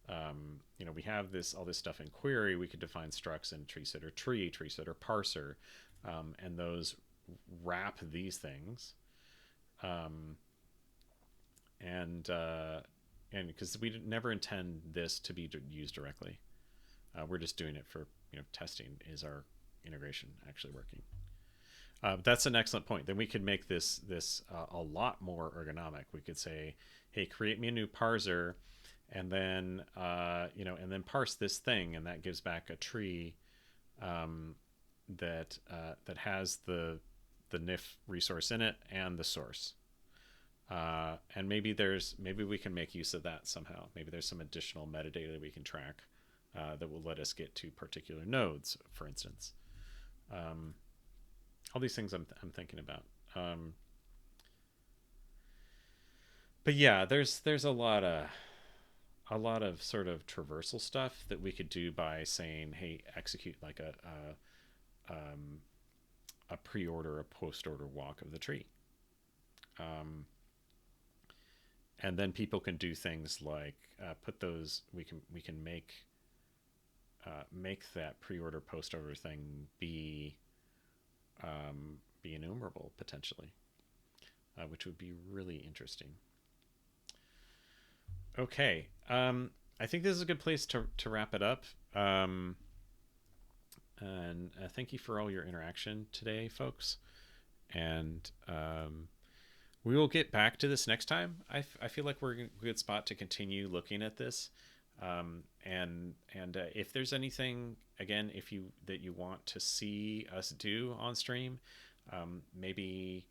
we have all this stuff in query. We could define structs in tree setter tree setter parser, and those wrap these things, and because we never intend this to be used directly, we're just doing it for testing. Is our integration actually working? That's an excellent point. Then we could make this a lot more ergonomic. We could say, hey, create me a new parser, and then and then parse this thing, and that gives back a tree that has the NIF resource in it and the source. And maybe we can make use of that somehow. Maybe there's some additional metadata that we can track that will let us get to particular nodes, for instance. All these things I'm thinking about. But yeah, there's a lot of sort of traversal stuff that we could do by saying, hey, execute like a pre-order, a post-order walk of the tree. And then people can do things like put those. We can make that pre-order post-order thing be enumerable potentially, which would be really interesting. Okay, I think this is a good place to wrap it up. And thank you for all your interaction today, folks. And we will get back to this next time. I feel like we're in a good spot to continue looking at this. And if there's anything, again, that you want to see us do on stream, maybe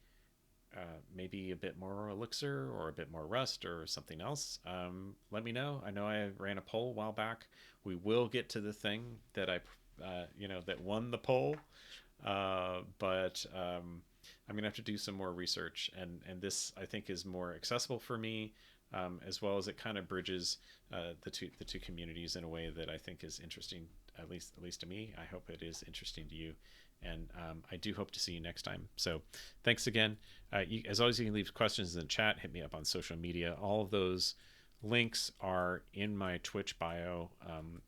a bit more Elixir or a bit more Rust or something else, let me know. I know I ran a poll a while back. We will get to the thing that that won the poll, but I'm gonna have to do some more research, and this I think is more accessible for me, as well as it kind of bridges the two communities in a way that I think is interesting, at least to me. I hope it is interesting to you, and I do hope to see you next time. So thanks again. As always, you can leave questions in the chat. Hit me up on social media. All of those links are in my Twitch bio.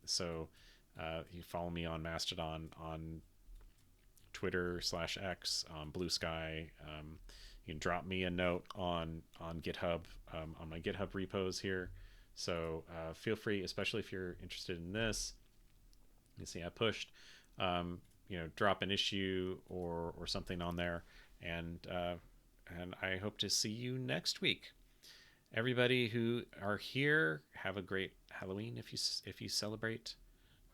So you follow me on Mastodon, on Twitter/X, Blue Sky. You can drop me a note on GitHub, on my GitHub repos here. So feel free, especially if you're interested in this. You see, I pushed, drop an issue or something on there, and I hope to see you next week. Everybody who are here, have a great Halloween if you celebrate,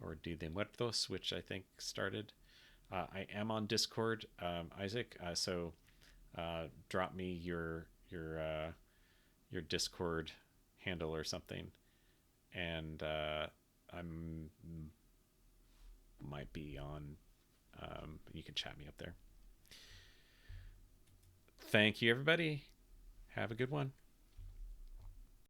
or Dia de Muertos, which I think started. I am on Discord, Isaac. So drop me your Discord handle or something, and I'm might be on. You can chat me up there. Thank you, everybody. Have a good one.